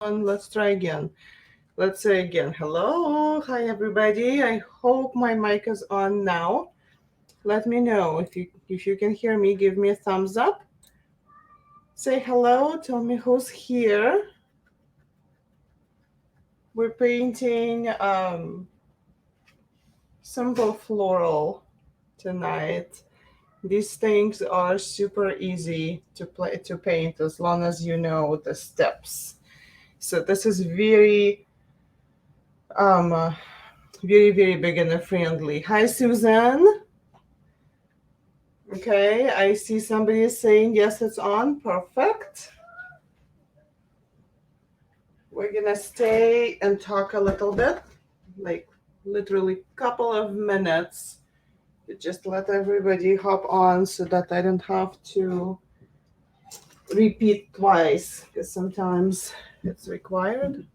Let's try again. Let's say again, hello, hi everybody. I hope my mic is on now. Let me know if you can hear me. Give me a thumbs up. Say hello. Tell me who's here. We're painting simple floral tonight. These things are super easy to paint as long as you know the steps. So this is um uh, very beginner friendly. Hi Susan. Okay, I see somebody is saying yes, it's on. Perfect. We're gonna stay and talk a little bit, like literally couple of minutes. Just let everybody hop on so that I don't have to repeat twice because sometimes it's required.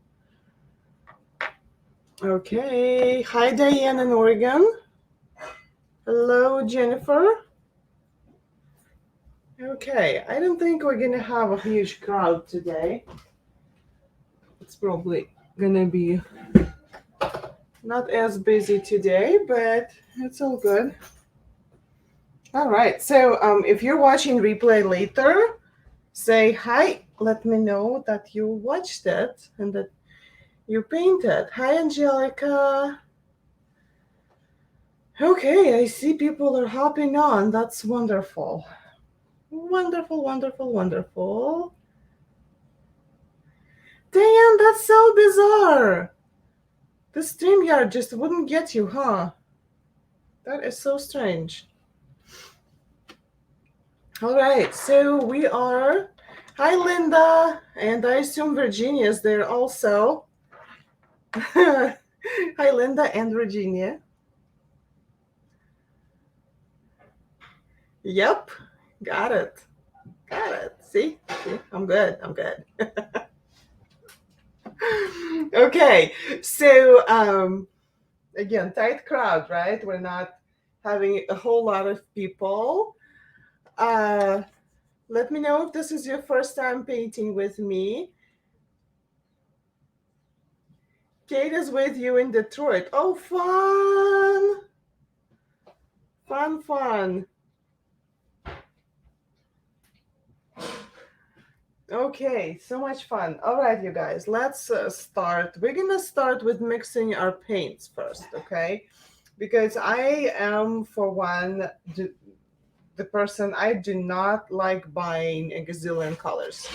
Okay. Hi Diane in Oregon. Hello Jennifer. Okay, I don't think we're gonna have a huge crowd today. It's probably gonna be not as busy today, but it's all good. All right, so if you're watching replay later, say hi. Let me know that you watched it and that you painted. Hi, Angelica. Okay, I see people are hopping on. That's wonderful. Wonderful. Damn, that's so bizarre. The StreamYard just wouldn't get you, huh? That is so strange. All right, so we are. Hi, Linda, and I assume Virginia's there also. Hi, Linda and Virginia. Yep, got it. See, I'm good. Okay, so again, tight crowd, right? We're not having a whole lot of people. Uh, Let me know if this is your first time painting with me. Kate is with you in Detroit. Oh, fun! Fun. Okay, so much fun. All right, you guys, let's start. We're gonna start with mixing our paints first, okay? Because I am, for one, the person, I do not like buying a gazillion colors.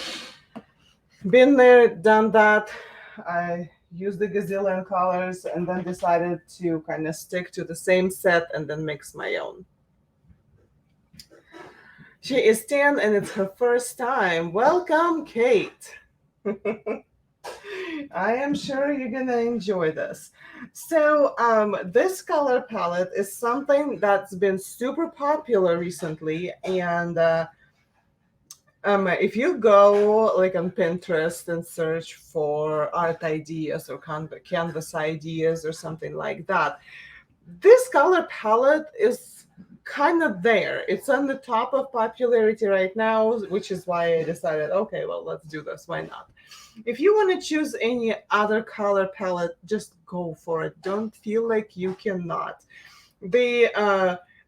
Been there, done that. I used the gazillion colors and then decided to kind of stick to the same set and then mix my own. She is 10 and it's her first time. Welcome, Kate. I am sure you're gonna enjoy this. So, this color palette is something that's been super popular recently, and if you go like on Pinterest and search for art ideas or canvas ideas or something like that, this color palette is kind of there. It's on the top of popularity right now, which is why I decided, okay, well, let's do this. Why not? If you want to choose any other color palette, just go for it. Don't feel like you cannot.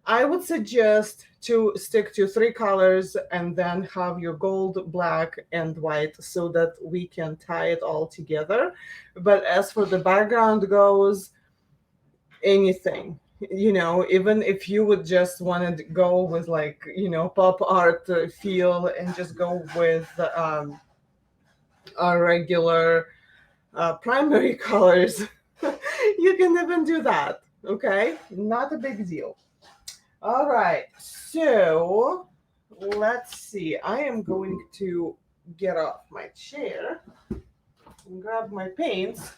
I would suggest to stick to three colors and then have your gold, black, and white so that we can tie it all together. But as for the background goes, anything, even if you would just want to go with like, pop art feel and just go with our regular primary colors, you can even do that. Okay, not a big deal. All right, so let's see. I am going to get off my chair and grab my paints,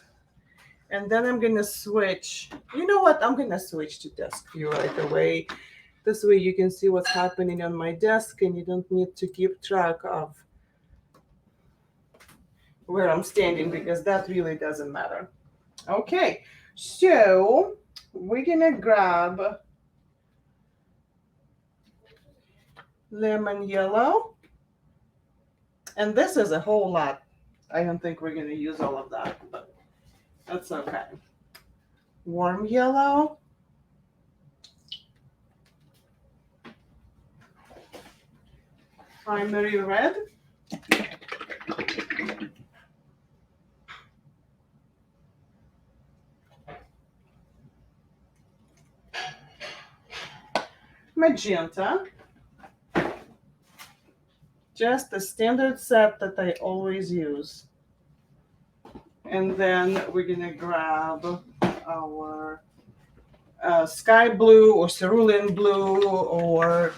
and then I'm gonna switch. You know what? I'm gonna switch to desk view right away. This way you can see what's happening on my desk and you don't need to keep track of where I'm standing because that really doesn't matter. Okay, so we're gonna grab lemon yellow, and this is a whole lot. I don't think we're going to use all of that, but that's okay. Warm yellow. Primary red. Magenta. Just the standard set that I always use. And then we're gonna grab our sky blue or cerulean blue, or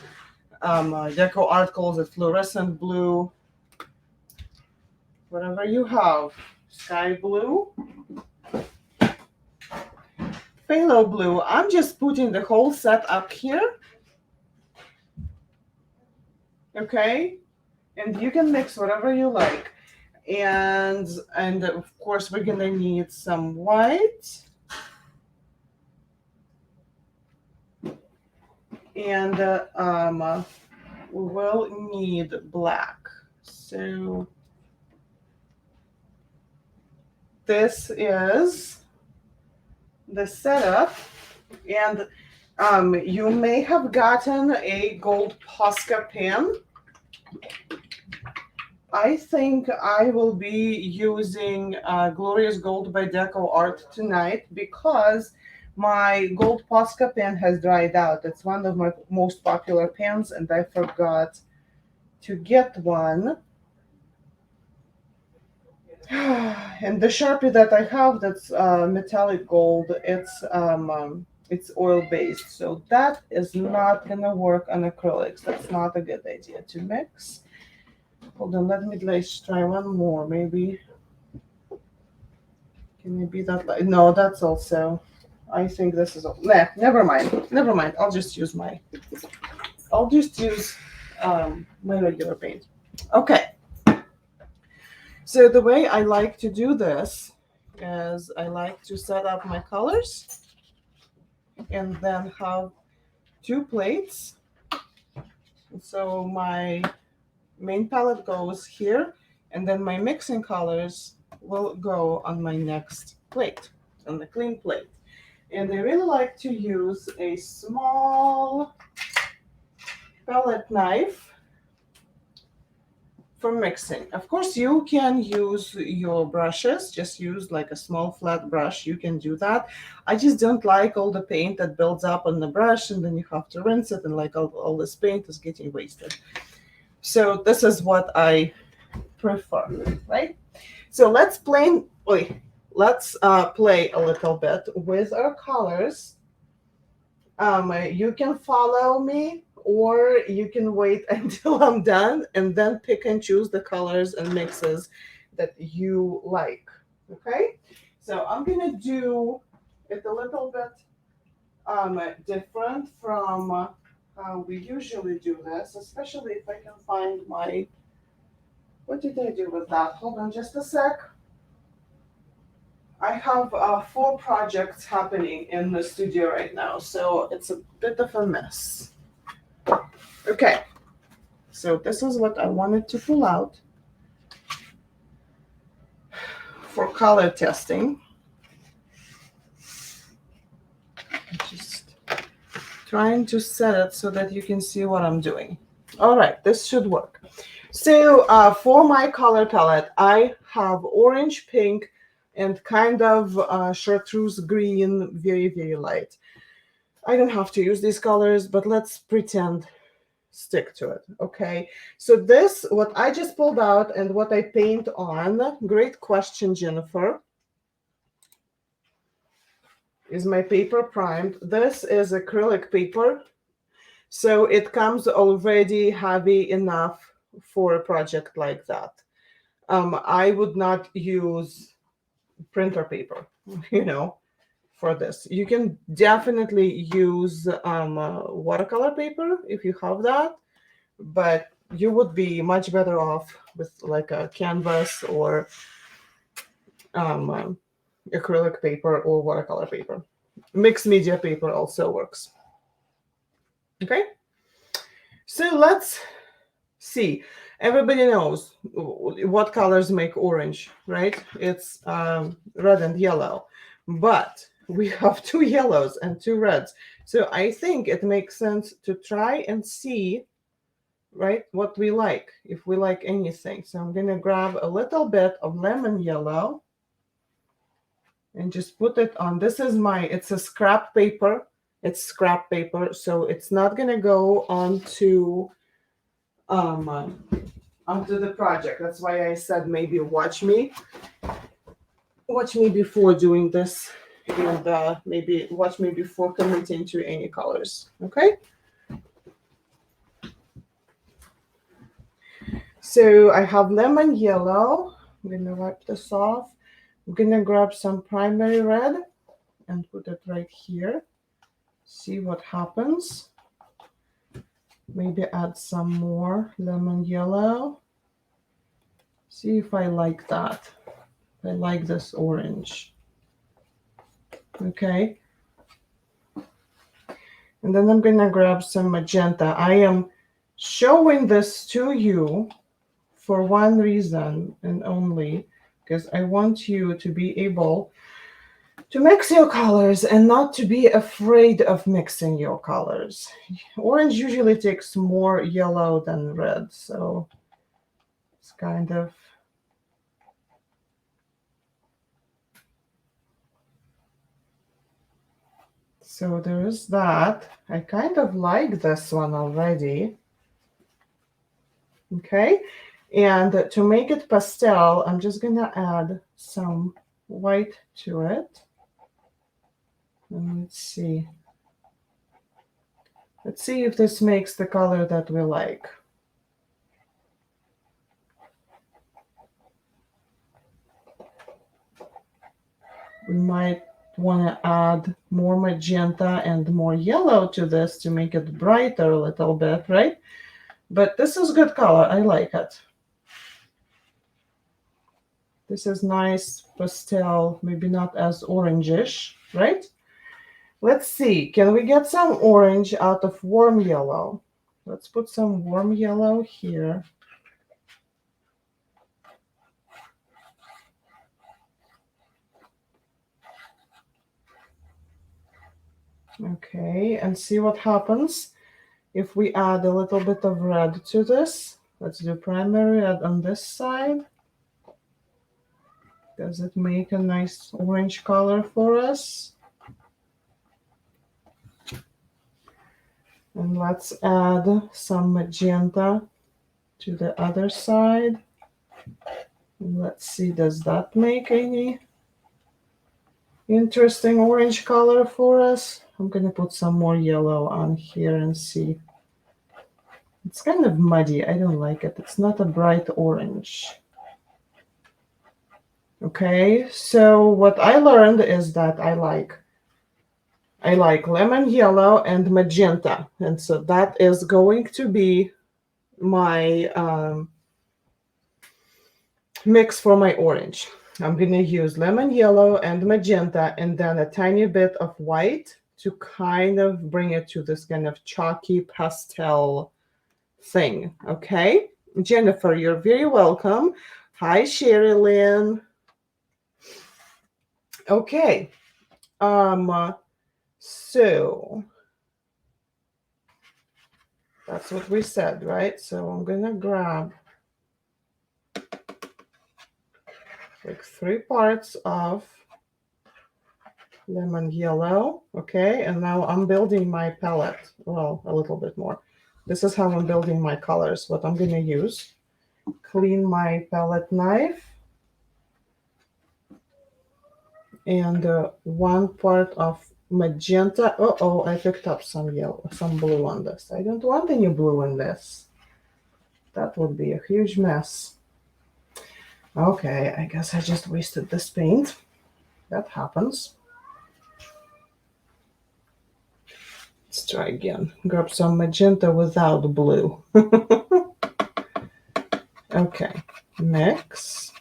DecoArt calls it fluorescent blue. Whatever you have. Sky blue. Phthalo blue. I'm just putting the whole set up here. Okay? And you can mix whatever you like. And of course we're gonna need some white. And we will need black. So this is the setup, and you may have gotten a Gold Posca Pen. I think I will be using Glorious Gold by DecoArt tonight because my Gold Posca pen has dried out. It's one of my most popular pens, and I forgot to get one. And the Sharpie that I have, that's metallic gold, it's oil-based, so that is not gonna work on acrylics. That's not a good idea to mix. Hold on, let me try one more, maybe. Can it be that light? No, that's also, I think this is, nah, never mind. Never mind. I'll just use my regular paint. Okay. So the way I like to do this is I like to set up my colors and then have two plates. So my main palette goes here, and then my mixing colors will go on my next plate, on the clean plate. And I really like to use a small palette knife for mixing. Of course, you can use your brushes, just use like a small flat brush. You can do that. I just don't like all the paint that builds up on the brush, and then you have to rinse it, and like all this paint is getting wasted. So this is what I prefer, right? So let's play a little bit with our colors. You can follow me, or you can wait until I'm done and then pick and choose the colors and mixes that you like. Okay, so I'm gonna do it a little bit different from how we usually do this, especially if I can find my, what did I do with that? Hold on just a sec. I have 4 projects happening in the studio right now, so it's a bit of a mess. Okay, so this is what I wanted to pull out for color testing. Just trying to set it so that you can see what I'm doing. All right, this should work. So for my color palette, I have orange, pink, and kind of chartreuse green, very, very light. I don't have to use these colors, but let's pretend stick to it. Okay, so this, what I just pulled out and what I paint on, great question, Jennifer, is my paper primed. This is acrylic paper, so it comes already heavy enough for a project like that. I would not use printer paper, for this. You can definitely use watercolor paper if you have that, but you would be much better off with like a canvas or acrylic paper or watercolor paper. Mixed media paper also works. Okay, so let's see. Everybody knows what colors make orange, right? It's red and yellow, but we have two yellows and two reds. So I think it makes sense to try and see, right, what we like, if we like anything. So I'm going to grab a little bit of lemon yellow and just put it on. This is it's a scrap paper. It's scrap paper, so it's not going to go onto the project. That's why I said maybe watch me before doing this, and maybe watch me before committing to any colors. Okay, so I have lemon yellow. I'm gonna wipe this off. I'm gonna grab some primary red and put it right here. See what happens. Maybe add some more lemon yellow. See if I like that. I like this orange. Okay. And then I'm going to grab some magenta. I am showing this to you for one reason and only, because I want you to be able to mix your colors and not to be afraid of mixing your colors. Orange usually takes more yellow than red, so it's kind of... So there is that. I kind of like this one already. Okay, and to make it pastel, I'm just gonna add some white to it. And let's see. Let's see if this makes the color that we like. We might want to add more magenta and more yellow to this to make it brighter a little bit, right? But this is good color. I like it. This is nice pastel, maybe not as orangish, right? Let's see. Can we get some orange out of warm yellow? Let's put some warm yellow here. Okay, and see what happens if we add a little bit of red to this. Let's do primary red on this side. Does it make a nice orange color for us? And let's add some magenta to the other side. And let's see, does that make any interesting orange color for us? I'm going to put some more yellow on here and see. It's kind of muddy. I don't like it. It's not a bright orange. Okay, so what I learned is that I like lemon yellow and magenta. And so that is going to be my mix for my orange. I'm going to use lemon yellow and magenta and then a tiny bit of white to kind of bring it to this kind of chalky pastel thing. Okay, Jennifer, you're very welcome. Hi, Sherry Lynn. Okay, so that's what we said, right? So I'm gonna grab like 3 parts of lemon yellow. Okay, and now I'm building my palette. Well, a little bit more. This is how I'm building my colors. What I'm gonna use: clean my palette knife, and 1 part of magenta. Oh, I picked up some yellow, some blue on this. I don't want any blue in this. That would be a huge mess. Okay, I guess I just wasted this paint. That happens. Let's try again. Grab some magenta without blue. Okay, mix.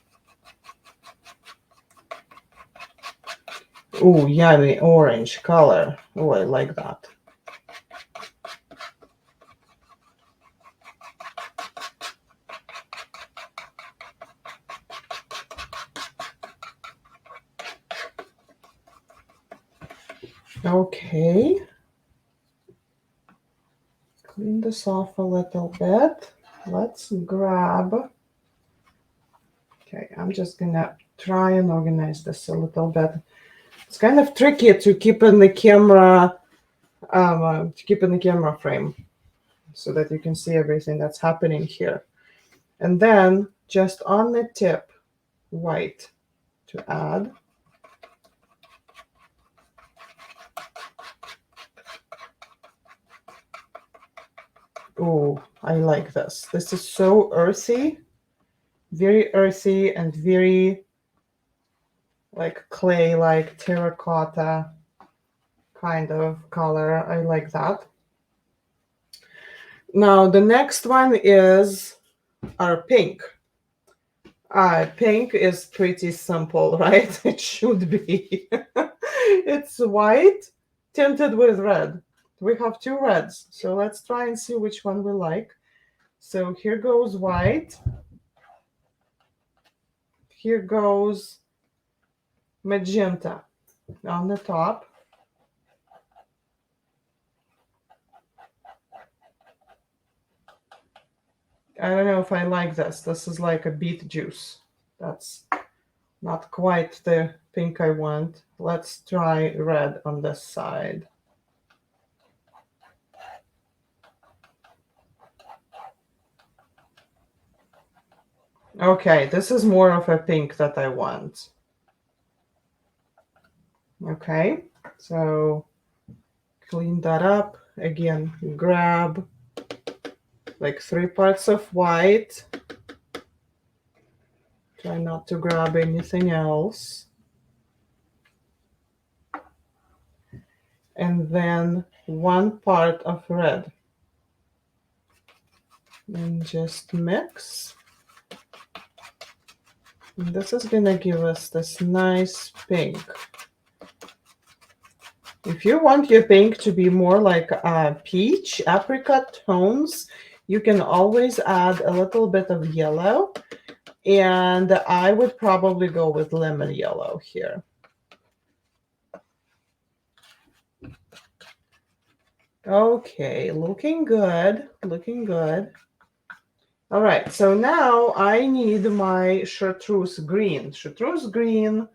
Oh, yummy orange color. Oh, I like that. Okay. Clean this off a little bit. Let's grab. Okay, I'm just gonna try and organize this a little bit. It's kind of tricky to keep in the camera, frame, so that you can see everything that's happening here. And then just on the tip, white to add. Oh, I like this. This is so earthy, very earthy and very like clay, like terracotta kind of color. I like that. Now the next one is our pink. Pink is pretty simple, right? It should be. It's white tinted with red. We have two reds, so let's try and see which one we like. So here goes white. Here goes magenta on the top. I don't know if I like this. This is like a beet juice. That's not quite the pink I want. Let's try red on this side. Okay, this is more of a pink that I want. Okay, so clean that up. Again, grab like 3 parts of white. Try not to grab anything else. And then 1 part of red. And just mix. And this is gonna give us this nice pink. If you want your pink to be more like peach, apricot tones, you can always add a little bit of yellow. And I would probably go with lemon yellow here. Okay, looking good, looking good. All right, so now I need my chartreuse green. Chartreuse green,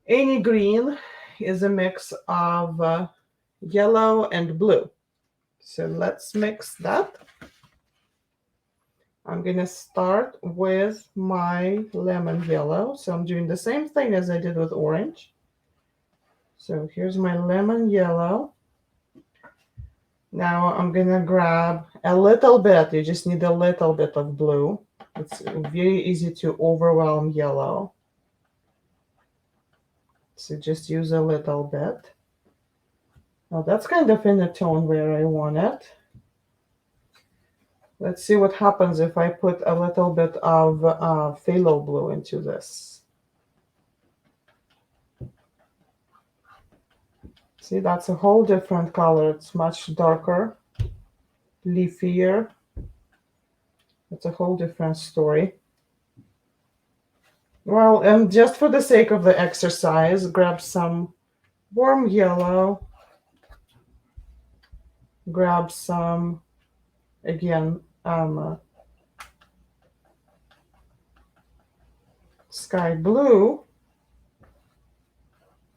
any green, is a mix of yellow and blue. So let's mix that. I'm gonna start with my lemon yellow. So I'm doing the same thing as I did with orange. So here's my lemon yellow. Now I'm gonna grab a little bit. You just need a little bit of blue. It's very easy to overwhelm yellow. So just use a little bit. Now that's kind of in the tone where I want it. Let's see what happens if I put a little bit of phthalo blue into this. See, that's a whole different color. It's much darker, leafier. It's a whole different story. Well, and just for the sake of the exercise, grab some warm yellow. Grab some, again, sky blue,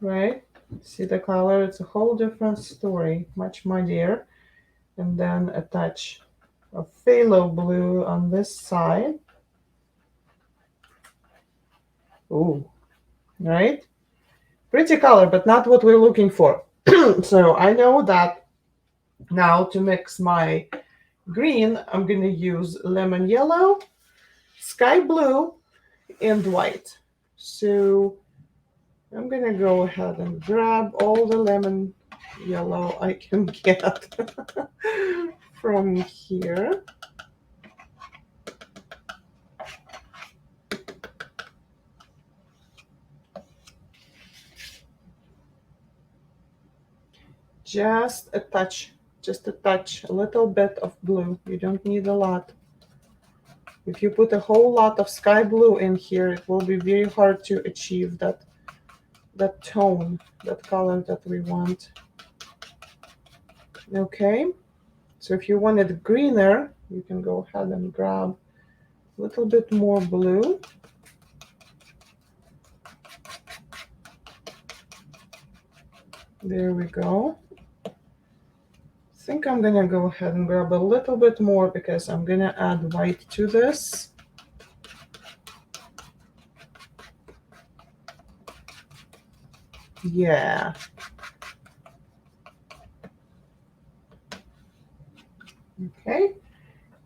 right? See the color? It's a whole different story, much muddier. And then a touch of phthalo blue on this side. Ooh, right? Pretty color, but not what we're looking for. So I know that now to mix my green, I'm going to use lemon yellow, sky blue, and white. So I'm going to go ahead and grab all the lemon yellow I can get from here. Just a touch, a little bit of blue. You don't need a lot. If you put a whole lot of sky blue in here, it will be very hard to achieve that that tone, that color that we want. Okay, so if you want it greener, you can go ahead and grab a little bit more blue. There we go. I think I'm gonna go ahead and grab a little bit more because I'm gonna add white to this. Yeah. Okay,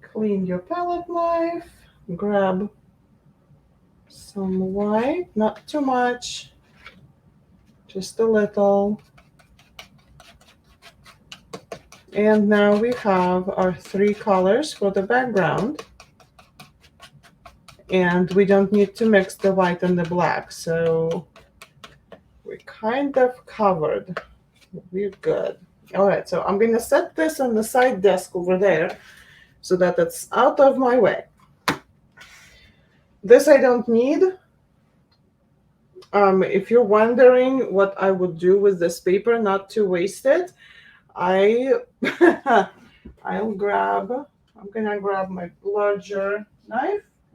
clean your palette knife, grab some white, not too much, just a little. And now we have our 3 colors for the background. And we don't need to mix the white and the black, so we're kind of covered. We're good. All right, so I'm gonna set this on the side desk over there so that it's out of my way. This I don't need. If you're wondering what I would do with this paper not to waste it, I'm gonna grab my larger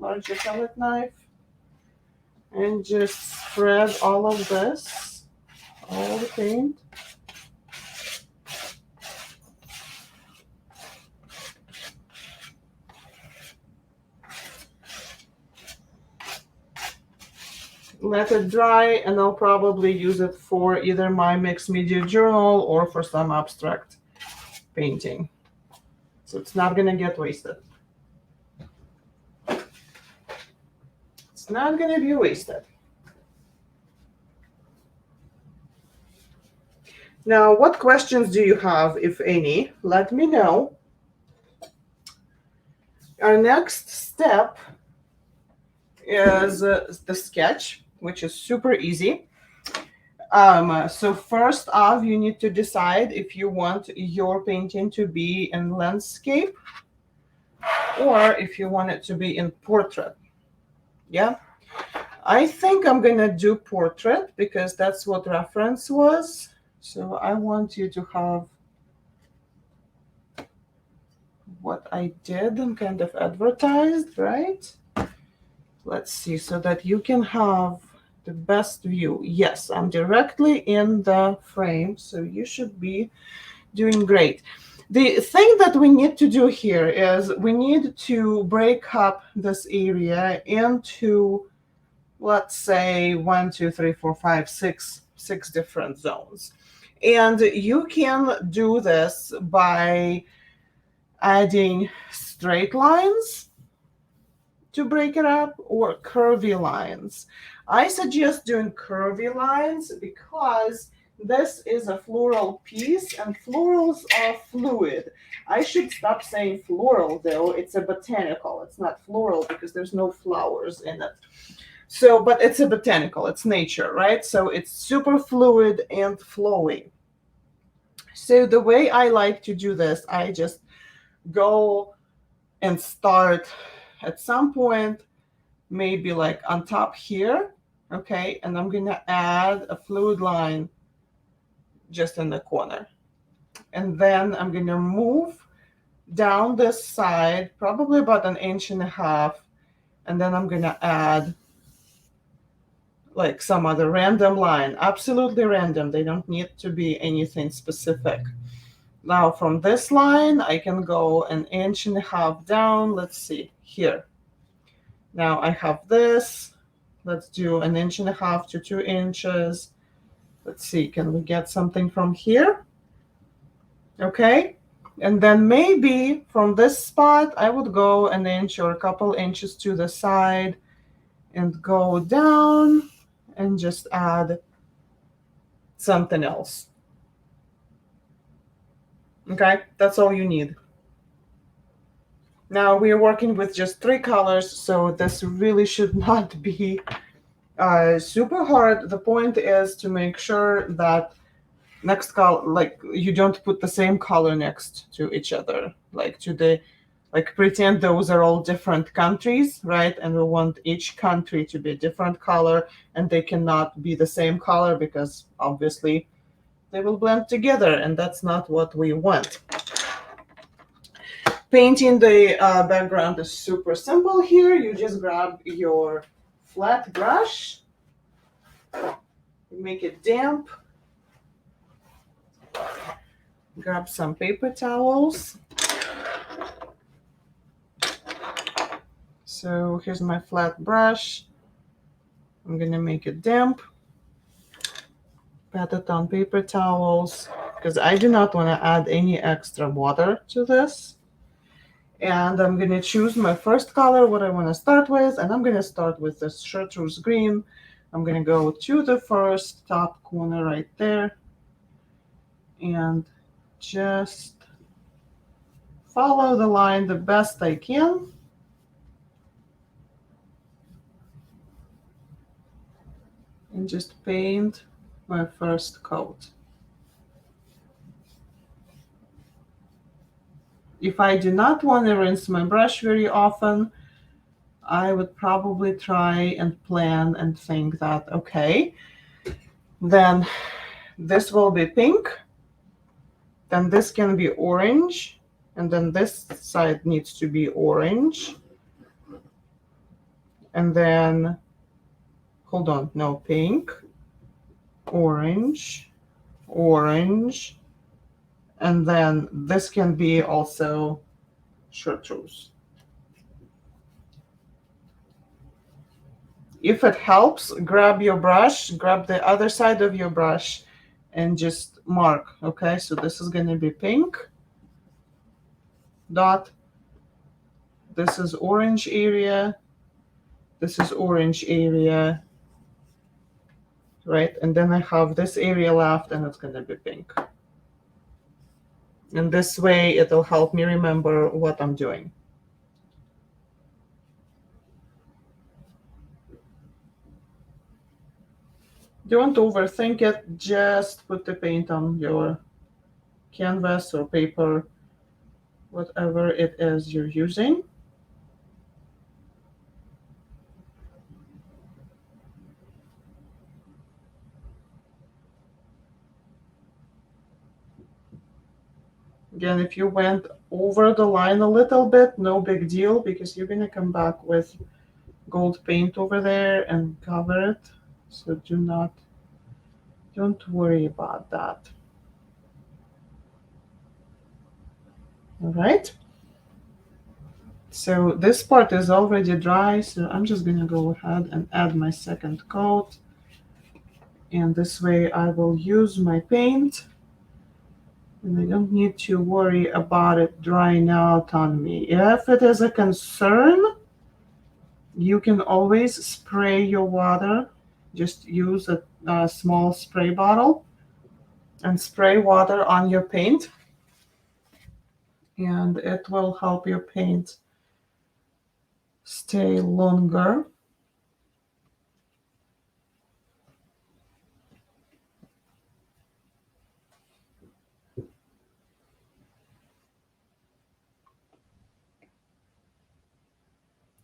palette knife, and just spread all of this, all the paint. Let it dry, and I'll probably use it for either my mixed media journal or for some abstract painting. So it's not gonna get wasted. It's not gonna be wasted. Now, what questions do you have, if any? Let me know. Our next step is the sketch, which is super easy. So first off, you need to decide if you want your painting to be in landscape or if you want it to be in portrait. Yeah, I think I'm gonna do portrait because that's what reference was. So I want you to have what I did and kind of advertised, right? Let's see, so that you can have the best view. Yes, I'm directly in the frame, so you should be doing great. The thing that we need to do here is we need to break up this area into, let's say, 1, 2, 3, 4, 5, 6 different zones. And you can do this by adding straight lines to break it up or curvy lines. I suggest doing curvy lines because this is a floral piece and florals are fluid. I should stop saying floral though. It's a botanical. It's not floral because there's no flowers in it. So, but it's a botanical. It's nature, right? So it's super fluid and flowy. So the way I like to do this, I just go and start at some point, maybe like on top here, okay? And I'm gonna add a fluid line just in the corner. And then I'm gonna move down this side, probably about 1.5 inches, and then I'm gonna add like some other random line, absolutely random. They don't need to be anything specific. Now from this line, I can go 1.5 inches down. Let's see here. Now I have this. Let's do 1.5 to 2 inches. Let's see, can we get something from here? Okay. And then maybe from this spot, I would go 1 inch or a couple inches to the side and go down and just add something else. Okay, that's all you need. Now we are working with just 3 colors, so this really should not be super hard. The point is to make sure that next color, like you don't put the same color next to each other, like to the like pretend those are all different countries, right? And we want each country to be a different color, and they cannot be the same color because obviously they will blend together, and that's not what we want. Painting the background is super simple here. You just grab your flat brush, make it damp, grab some paper towels. So here's my flat brush. I'm gonna make it damp. Pat it on paper towels because I do not want to add any extra water to this. And I'm gonna choose my first color, what I want to start with, and I'm gonna start with this chartreuse green. I'm gonna go to the first top corner right there and just follow the line the best I can. And just paint my first coat. If I do not want to rinse my brush very often, I would probably try and plan and think that, okay, then this will be pink, then this can be orange, and then this side needs to be orange. And then, hold on, no, pink, orange, orange, and then this can be also chartreuse. If it helps, grab your brush, grab the other side of your brush and just mark. Okay, so this is going to be pink dot. This is orange area. This is orange area. Right, and then I have this area left and it's going to be pink. And this way it'll help me remember what I'm doing. Don't overthink it, just put the paint on your canvas or paper, whatever it is you're using. Again, if you went over the line a little bit, no big deal, because you're going to come back with gold paint over there and cover it. So don't worry about that. All right. So this part is already dry, so I'm just going to go ahead and add my second coat. And this way I will use my paint. And I don't need to worry about it drying out on me. If it is a concern, you can always spray your water. Just use a small spray bottle and spray water on your paint. And it will help your paint stay longer.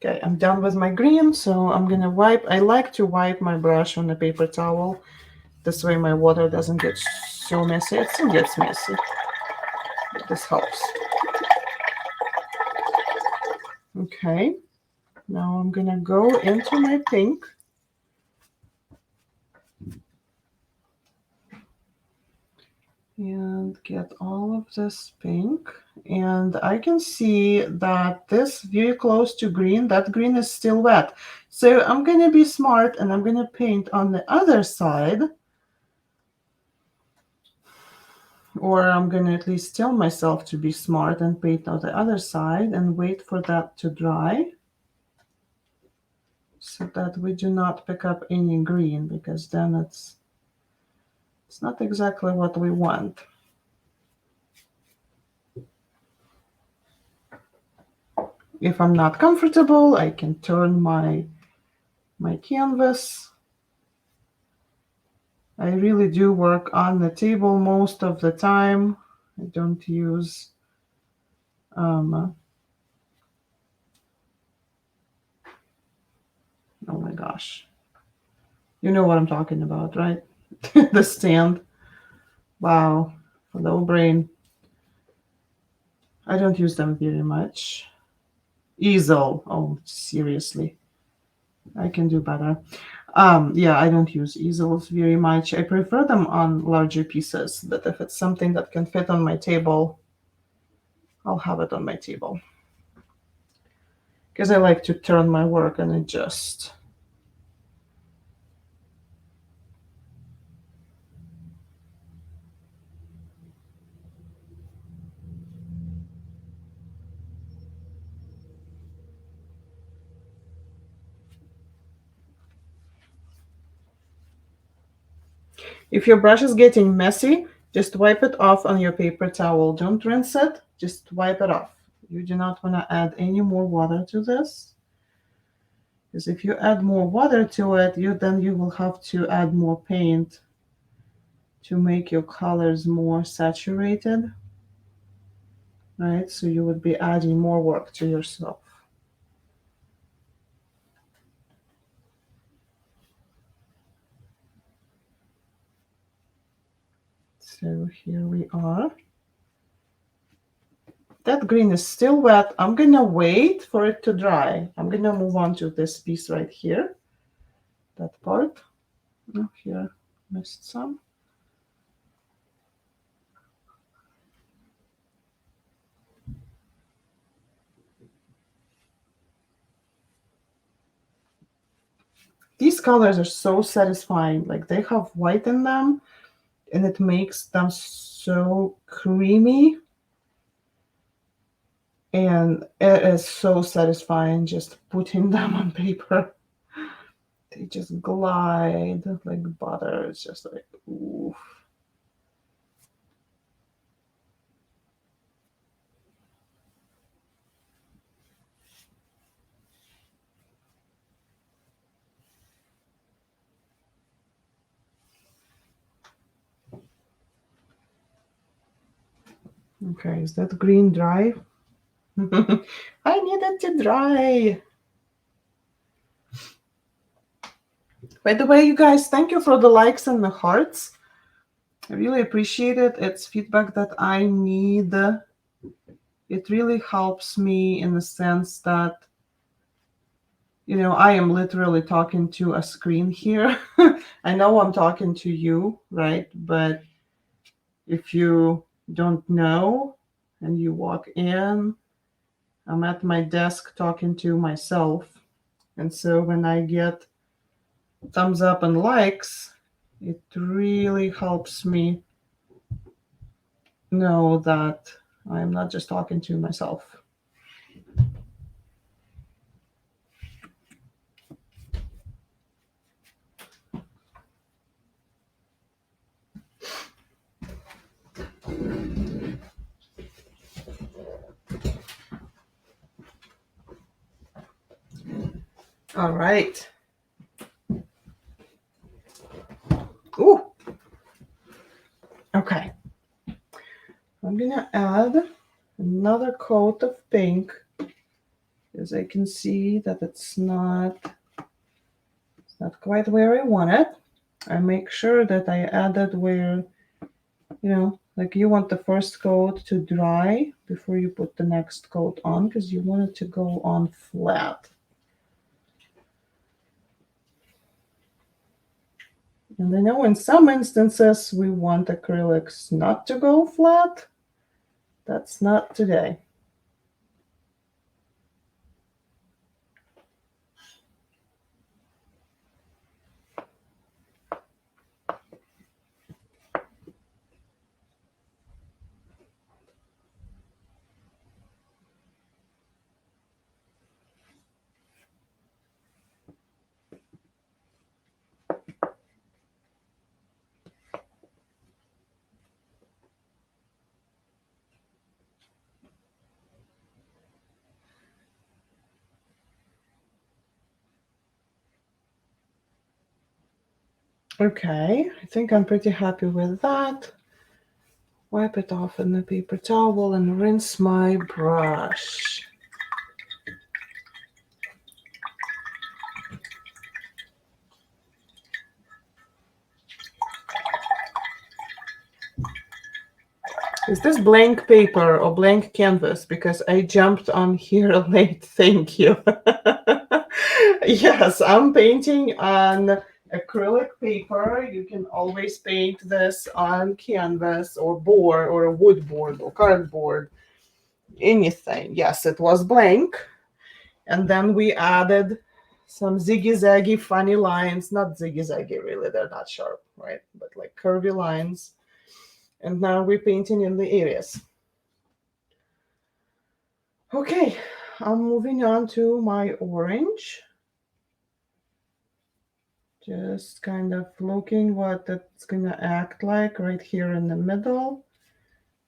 Okay, I'm done with my green, so I'm gonna wipe. I like to wipe my brush on a paper towel. This way my water doesn't get so messy. It still gets messy, but this helps. Okay, now I'm gonna go into my pink. And get all of this pink. And I can see that this very close to green, that green is still wet. So I'm going to be smart and I'm going to paint on the other side. Or I'm going to at least tell myself to be smart and paint on the other side and wait for that to dry. So that we do not pick up any green, because then it's not exactly what we want. If I'm not comfortable, I can turn my canvas. I really do work on the table most of the time. I don't use gosh. You know what I'm talking about, right? The stand. Wow. Low brain. I don't use them very much. Easel. Oh, seriously. I can do better. Yeah, I don't use easels very much. I prefer them on larger pieces, but if it's something that can fit on my table, I'll have it on my table. Because I like to turn my work and adjust. If your brush is getting messy, just wipe it off on your paper towel. Don't rinse it, just wipe it off. You do not want to add any more water to this. Because if you add more water to it, then you will have to add more paint to make your colors more saturated. Right? So you would be adding more work to yourself. So here we are. That green is still wet. I'm gonna wait for it to dry. I'm gonna move on to this piece right here. That part. Oh, here, missed some. These colors are so satisfying. Like they have white in them and it makes them so creamy. And it is so satisfying just putting them on paper. They just glide like butter. It's just like, ooh. Okay, is that green dry? I need it to dry. By the way, you guys, thank you for the likes and the hearts. I really appreciate it. It's feedback that I need. It really helps me in the sense that, you know, I am literally talking to a screen here. I know I'm talking to you, right? But if you don't know and you walk in, I'm at my desk talking to myself. And so when I get thumbs up and likes, it really helps me know that I'm not just talking to myself. All right. Ooh. Okay. I'm gonna add another coat of pink because I can see that it's not quite where I want it. I make sure that I added where, you know, like you want the first coat to dry before you put the next coat on because you want it to go on flat. And I know in some instances we want acrylics not to go flat. That's not today. Okay, I think I'm pretty happy with that. Wipe it off in the paper towel and rinse my brush. Is this blank paper or blank canvas? Because I jumped on here late. Thank you. Yes, I'm painting on acrylic paper. You can always paint this on canvas or board or a wood board or cardboard, anything. Yes, it was blank. And then we added some ziggy-zaggy funny lines. Not ziggy-zaggy, really. They're not sharp, right? But like curvy lines. And now we're painting in the areas. Okay, I'm moving on to my orange. Just kind of looking what it's gonna act like right here in the middle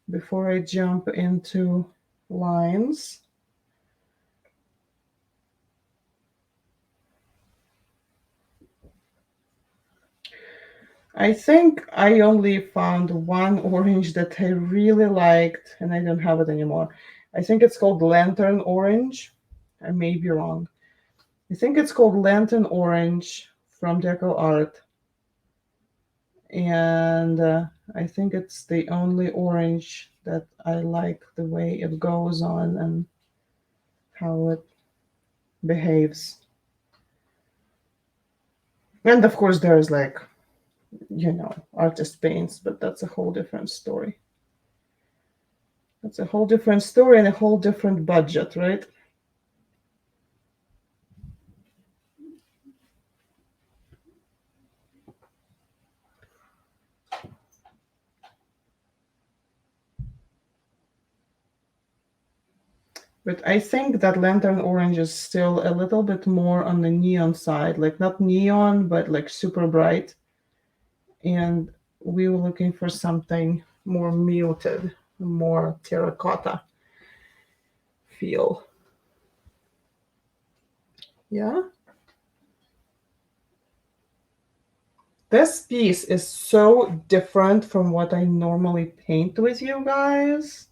before I jump into lines. I think I only found one orange that I really liked and I don't have it anymore. I think it's called Lantern Orange. I may be wrong. I think it's called Lantern Orange from DecoArt. And I think it's the only orange that I like the way it goes on and how it behaves. And of course, there's like, artist paints, but that's a whole different story. That's a whole different story and a whole different budget, right? But I think that Lantern Orange is still a little bit more on the neon side, like not neon, but like super bright. And we were looking for something more muted, more terracotta feel. Yeah. This piece is so different from what I normally paint with you guys.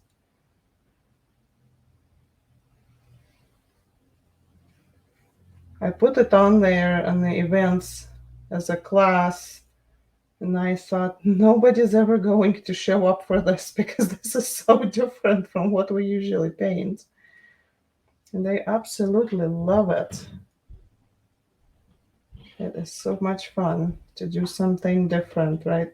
I put it on there on the events as a class, and I thought nobody's ever going to show up for this because this is so different from what we usually paint. And they absolutely love it. It is so much fun to do something different, right?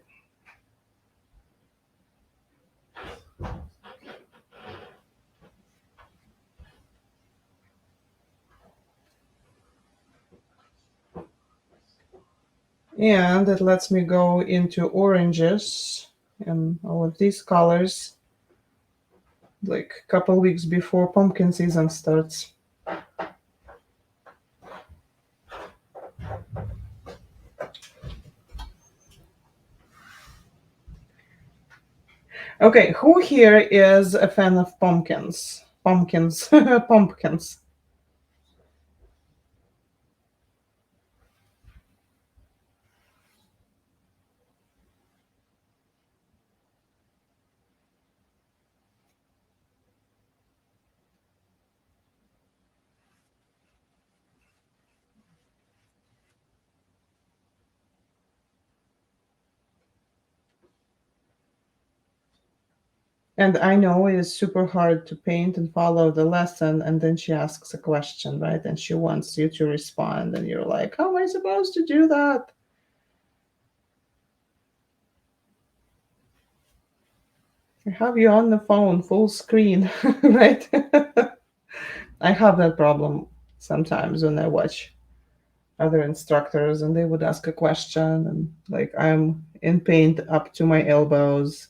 And it lets me go into oranges and all of these colors like a couple weeks before pumpkin season starts. Okay, who here is a fan of pumpkins? Pumpkins, pumpkins. And I know it is super hard to paint and follow the lesson, and then she asks a question, right? And she wants you to respond, and you're like, how am I supposed to do that? I have you on the phone, full screen, right? I have that problem sometimes when I watch other instructors and they would ask a question and like I'm in paint up to my elbows.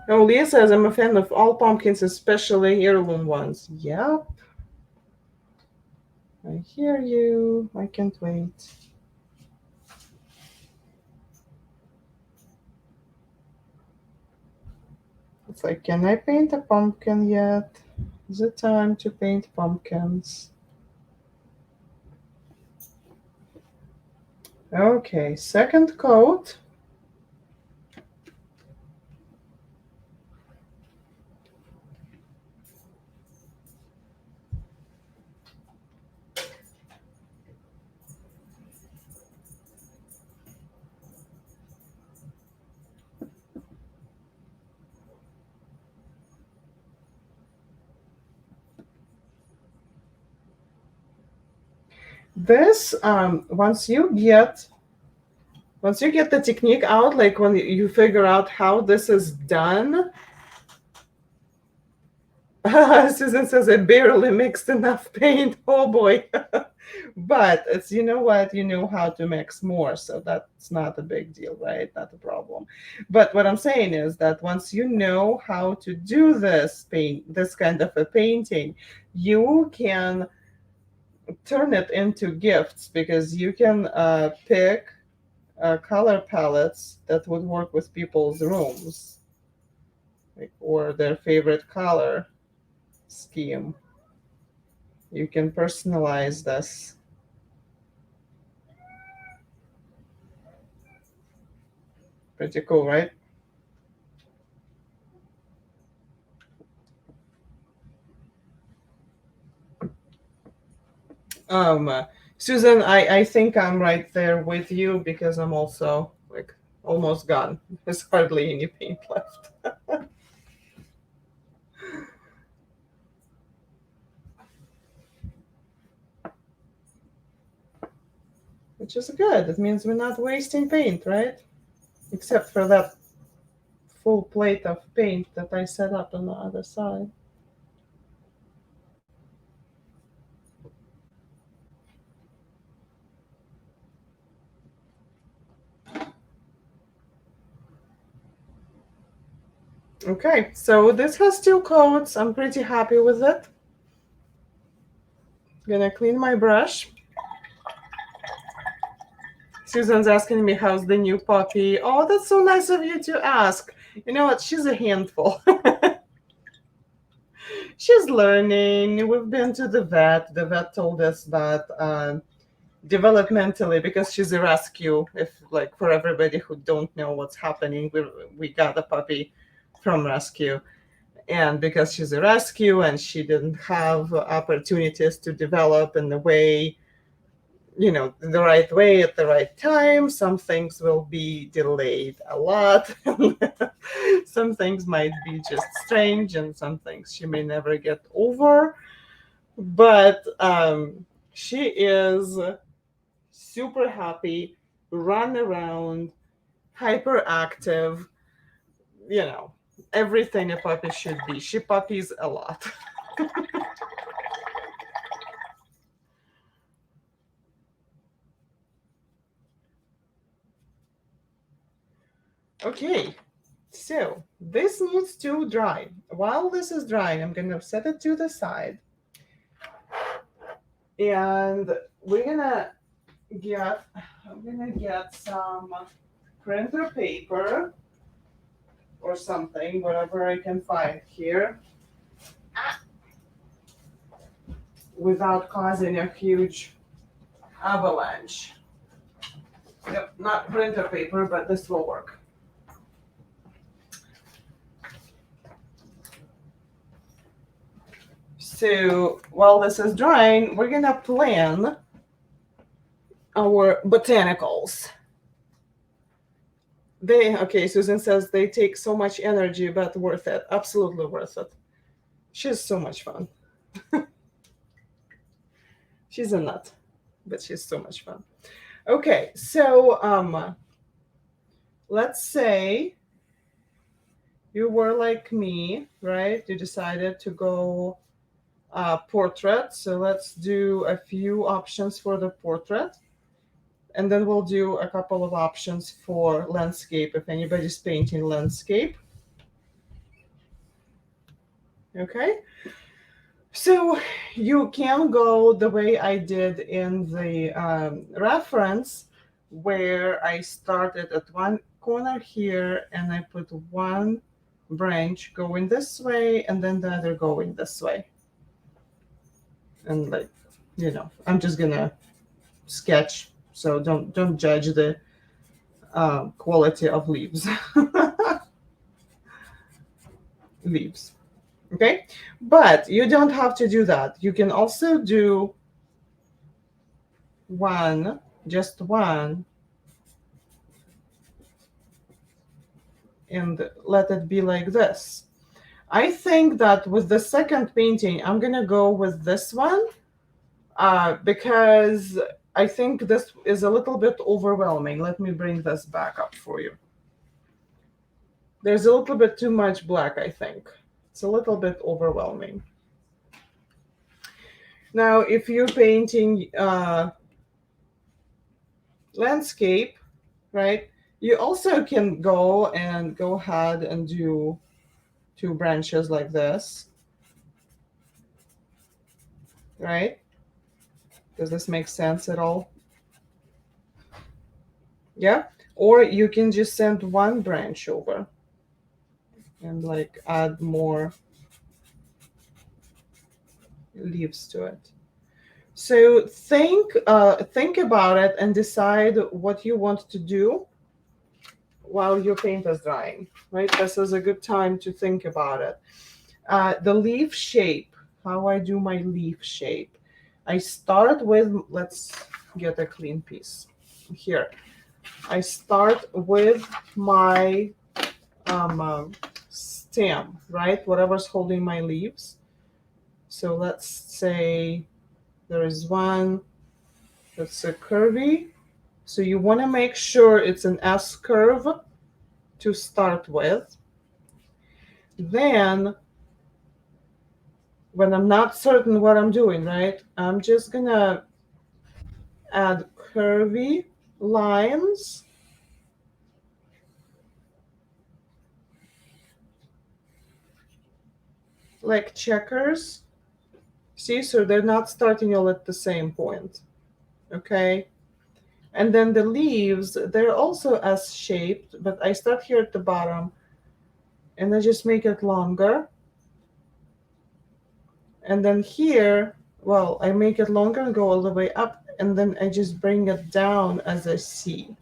Oh, Leah says, I'm a fan of all pumpkins, especially heirloom ones. Yep. I hear you. I can't wait. It's like, can I paint a pumpkin yet? Is it time to paint pumpkins? Okay, second coat. This, once you get the technique out, like when you figure out how this is done, Susan says I barely mixed enough paint. Oh boy. But it's, you know what, you know how to mix more, so that's not a big deal, right? Not a problem. But what I'm saying is that once you know how to do this kind of a painting, you can turn it into gifts, because you can pick color palettes that would work with people's rooms, like, or their favorite color scheme. You can personalize this. Pretty cool, right? Susan, I think I'm right there with you, because I'm also like almost gone. There's hardly any paint left. Which is good. It means we're not wasting paint, right? Except for that full plate of paint that I set up on the other side. Okay, so this has 2 coats. I'm pretty happy with it. Gonna clean my brush. Susan's asking me how's the new puppy. Oh, that's so nice of you to ask. You know what? She's a handful. She's learning. We've been to the vet. The vet told us that developmentally, because she's a rescue, if like for everybody who don't know what's happening, we got a puppy from rescue. And because she's a rescue and she didn't have opportunities to develop in the way, the right way at the right time, some things will be delayed a lot. Some things might be just strange, and some things she may never get over. But she is super happy, run around, hyperactive, you know, everything a puppy should be. She puppies a lot. Okay, so this needs to dry. While this is drying, I'm gonna set it to the side. And we're gonna I'm gonna get some printer paper or something, whatever I can find here, without causing a huge avalanche. Yep, not printer paper, but this will work. So while this is drying, we're gonna plan our botanicals. Okay, Susan says they take so much energy, but worth it. Absolutely worth it. She's so much fun. She's a nut, but she's so much fun. Okay, so let's say you were like me, right? You decided to go portrait. So let's do a few options for the portrait. And then we'll do a couple of options for landscape if anybody's painting landscape. Okay, so you can go the way I did in the reference, where I started at one corner here and I put one branch going this way and then the other going this way. And like, I'm just gonna sketch, so don't judge the quality of leaves. Leaves. Okay, but you don't have to do that. You can also do one, just one, and let it be like this. I think that with the second painting, I'm gonna go with this one because I think this is a little bit overwhelming. Let me bring this back up for you. There's a little bit too much black, I think. It's a little bit overwhelming. Now, if you're painting landscape, right, you also can go ahead and do two branches like this, right? Does this make sense at all? Yeah. Or you can just send one branch over and like add more leaves to it. So think about it and decide what you want to do while your paint is drying, right? This is a good time to think about it. The leaf shape, how I do my leaf shape. I start with, let's get a clean piece here. I start with my stem, right? Whatever's holding my leaves. So let's say there is one that's a curvy. So you want to make sure it's an S curve to start with. Then, when I'm not certain what I'm doing, right, I'm just gonna add curvy lines. Like checkers. See, so they're not starting all at the same point. Okay. And then the leaves, they're also S-shaped, but I start here at the bottom and I just make it longer. And then here, well, I make it longer and go all the way up, and then I just bring it down as a C.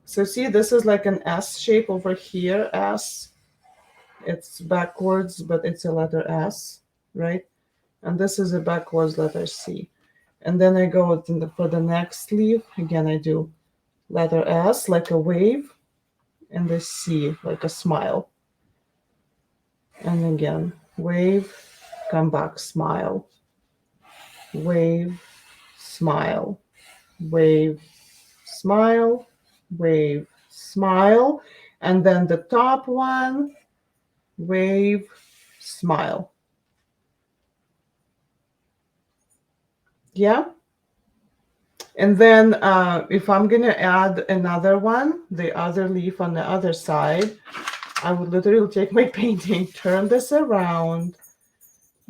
So see, this is like an S shape over here, S. It's backwards, but it's a letter S, right? And this is a backwards letter C. And then I go for the next leaf. Again, I do letter S like a wave, and the C like a smile. And again, wave, come back, smile. Wave, smile. Wave, smile. Wave, smile. And then the top one, wave, smile. Yeah. And then if I'm going to add another one, the other leaf on the other side, I would literally take my painting, turn this around,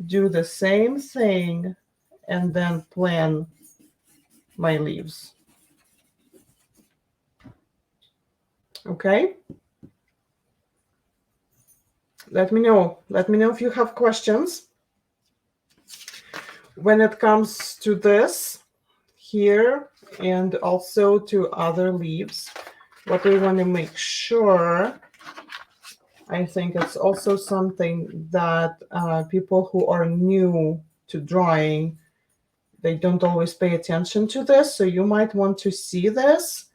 do the same thing, and then plan my leaves. Okay? Let me know. Let me know if you have questions. When it comes to this here and also to other leaves, what we want to make sure, I think it's also something that people who are new to drawing, they don't always pay attention to this. So you might want to see this.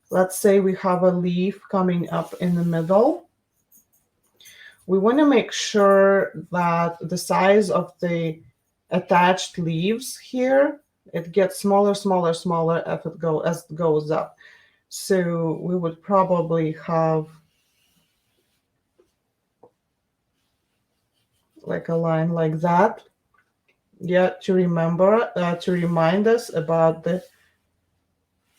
Let's say we have a leaf coming up in the middle. We want to make sure that the size of the attached leaves here, it gets smaller, smaller, smaller as it goes up. So we would probably have like a line like that. Yeah, to remember, to remind us about the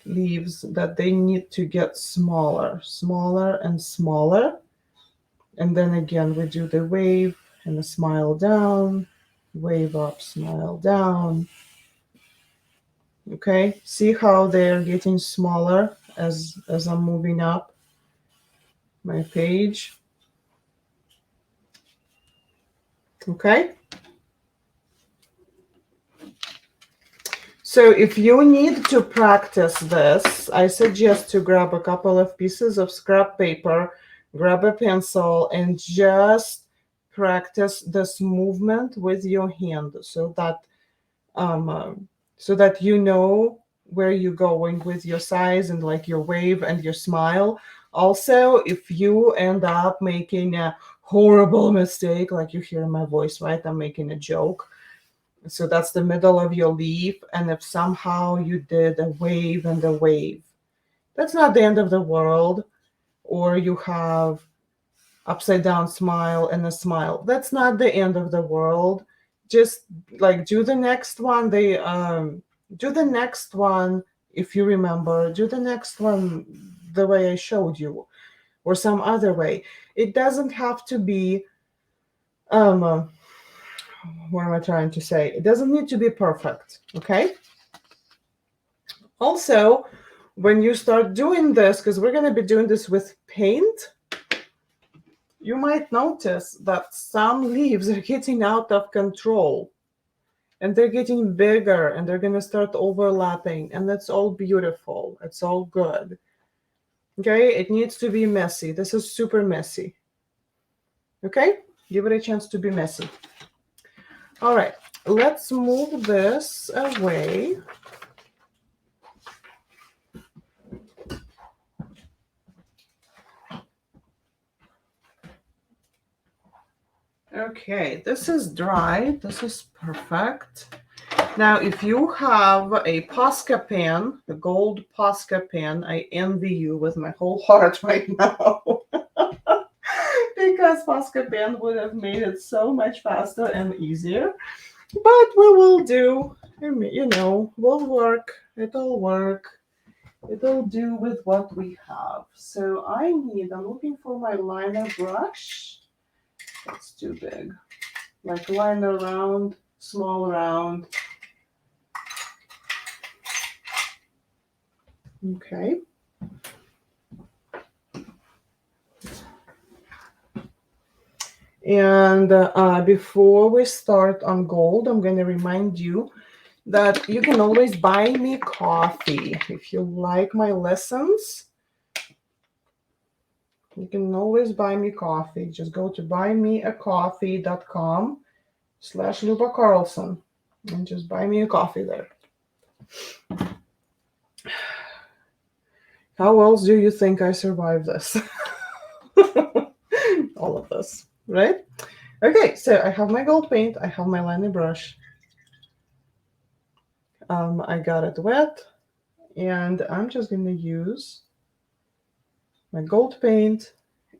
leaves, that they need to get smaller, smaller and smaller And then again, we do the wave and the smile down, wave up, smile down. Okay, see how they're getting smaller as I'm moving up my page. Okay. So if you need to practice this, I suggest to grab a couple of pieces of scrap paper, grab a pencil, and just practice this movement with your hand um, uh, so that you know where you're going with your size and like your wave and your smile. Also, if you end up making a horrible mistake, like you hear my voice, right? I'm making a joke. So that's the middle of your leaf. And if somehow you did a wave and a wave, that's not the end of the world. Or you have upside down smile and a smile. That's not the end of the world. Just like do the next one. Do the next one if you remember. Do the next one the way I showed you, or some other way. It doesn't have to be what am I trying to say? It doesn't need to be perfect, okay? Also, when you start doing this, because we're going to be doing this with paint, you might notice that some leaves are getting out of control and they're getting bigger and they're going to start overlapping, and that's all beautiful. It's all good. Okay, it needs to be messy. This is super messy. Okay, give it a chance to be messy. All right, let's move this away. Okay, this is dry. This is perfect. Now, if you have a Posca pen, the Gold Posca pen, I envy you with my whole heart right now. Because Posca pen would have made it so much faster and easier. But we will do, we'll work. It'll work. It'll do with what we have. So I'm looking for my liner brush. That's too big. Like liner round, small round. Okay. And before we start on gold, I'm going to remind you that you can always buy me coffee. If you like my lessons, you can always buy me coffee. Just go to buymeacoffee.com/Luba Carlson and just buy me a coffee there. How else do you think I survived this? All of this, right? Okay, so I have my gold paint. I have my liner brush. I got it wet, and I'm just going to use my gold paint,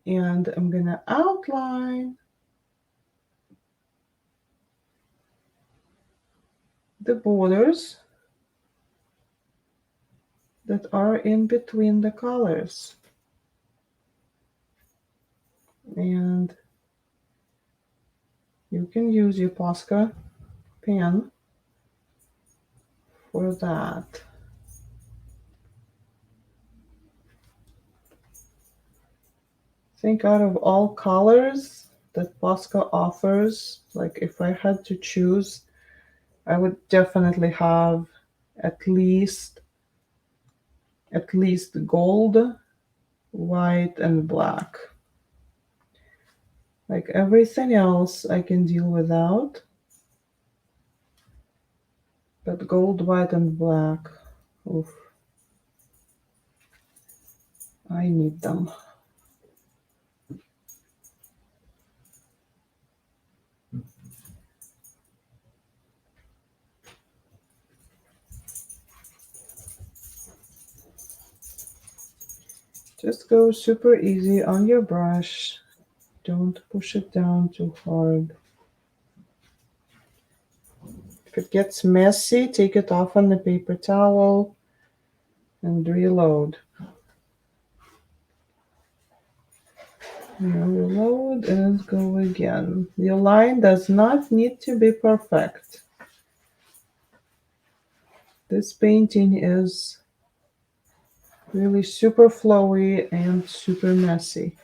and I'm going to outline the borders that are in between the colors. And you can use your Posca pen for that. I think out of all colors that Posca offers, like if I had to choose, I would definitely have at least gold, white, and black. Like everything else I can deal without, but gold, white, and black, oof, I need them. Just go super easy on your brush. Don't push it down too hard. If it gets messy, take it off on the paper towel and reload. Reload and go again. Your line does not need to be perfect. This painting is really super flowy and super messy.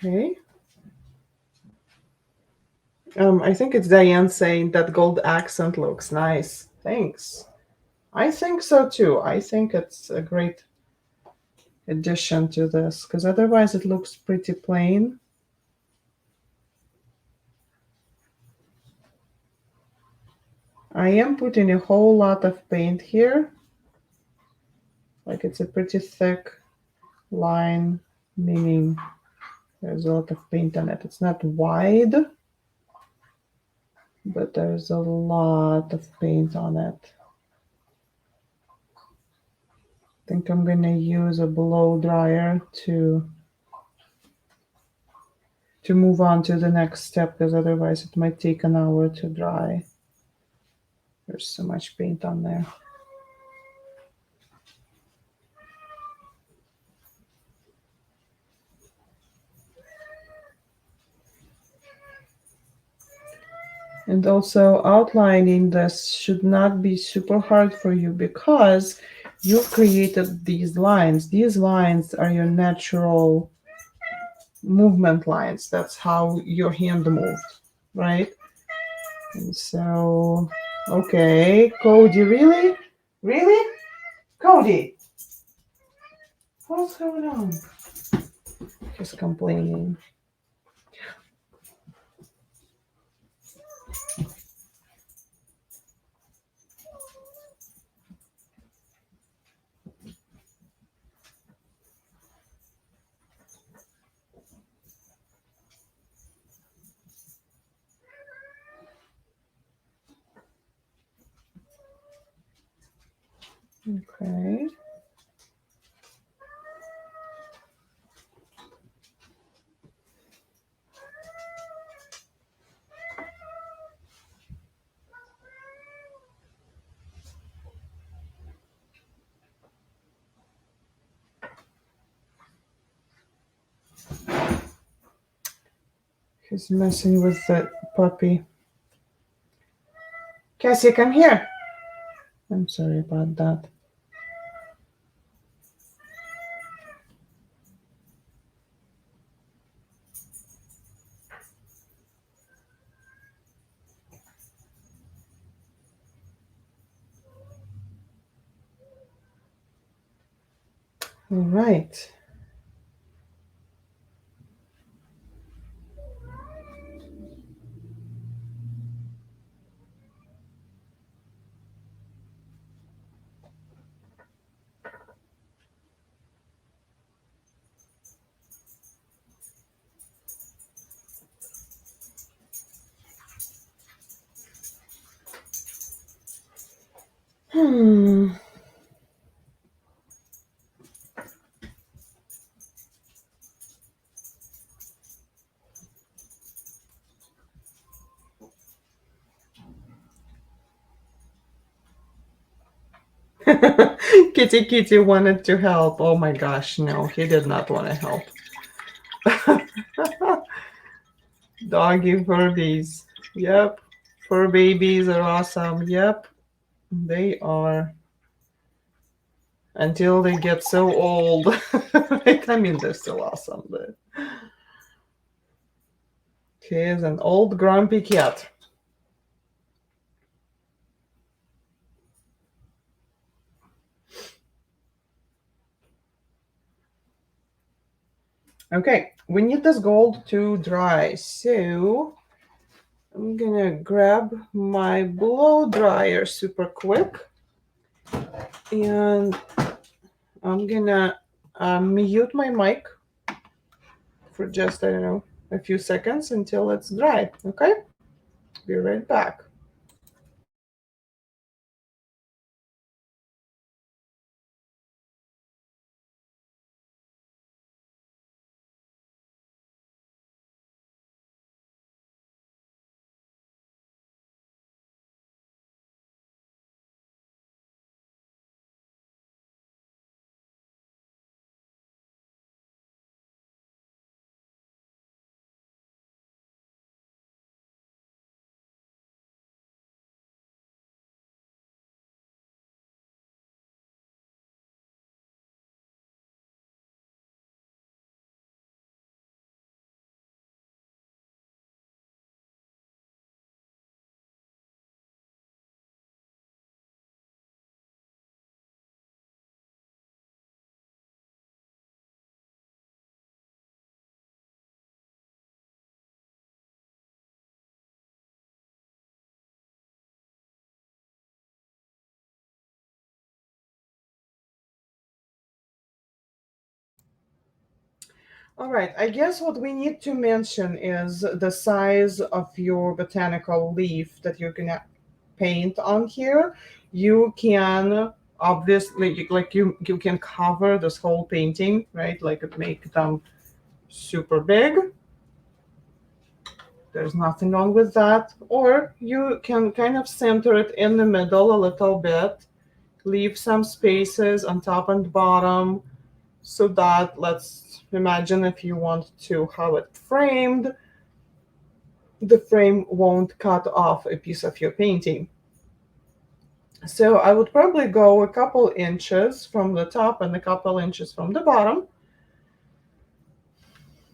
Okay. I think it's Diane saying that gold accent looks nice. Thanks. I think so too. I think it's a great addition to this because otherwise it looks pretty plain. I am putting a whole lot of paint here. Like it's a pretty thick line, meaning there's a lot of paint on it. It's not wide, but there's a lot of paint on it. I think I'm gonna use a blow dryer to move on to the next step because otherwise it might take an hour to dry. There's so much paint on there. And also outlining this should not be super hard for you because you've created these lines. These lines are your natural movement lines. That's how your hand moved, right? And so, okay, Cody, really? Really? Cody, what's going on? He's complaining. Okay. He's messing with the puppy. Cassie, come here. I'm sorry about that. All right. Hmm. Kitty wanted to help. Oh my gosh, no, he did not want to help. Doggy Furbies. Yep. Fur babies are awesome. Yep. They are. Until they get so old. Right? I mean, they're still awesome, but he is an old grumpy cat. Okay, we need this gold to dry, so I'm gonna grab my blow dryer super quick, and I'm gonna mute my mic for just, I don't know, a few seconds until it's dry. Okay, be right back. All right, I guess what we need to mention is the size of your botanical leaf that you're gonna paint on here. You can obviously, like you can cover this whole painting, right? Like make them super big. There's nothing wrong with that. Or you can kind of center it in the middle a little bit, leave some spaces on top and bottom so that, let's imagine if you want to have it framed, the frame won't cut off a piece of your painting. So I would probably go a couple inches from the top and a couple inches from the bottom,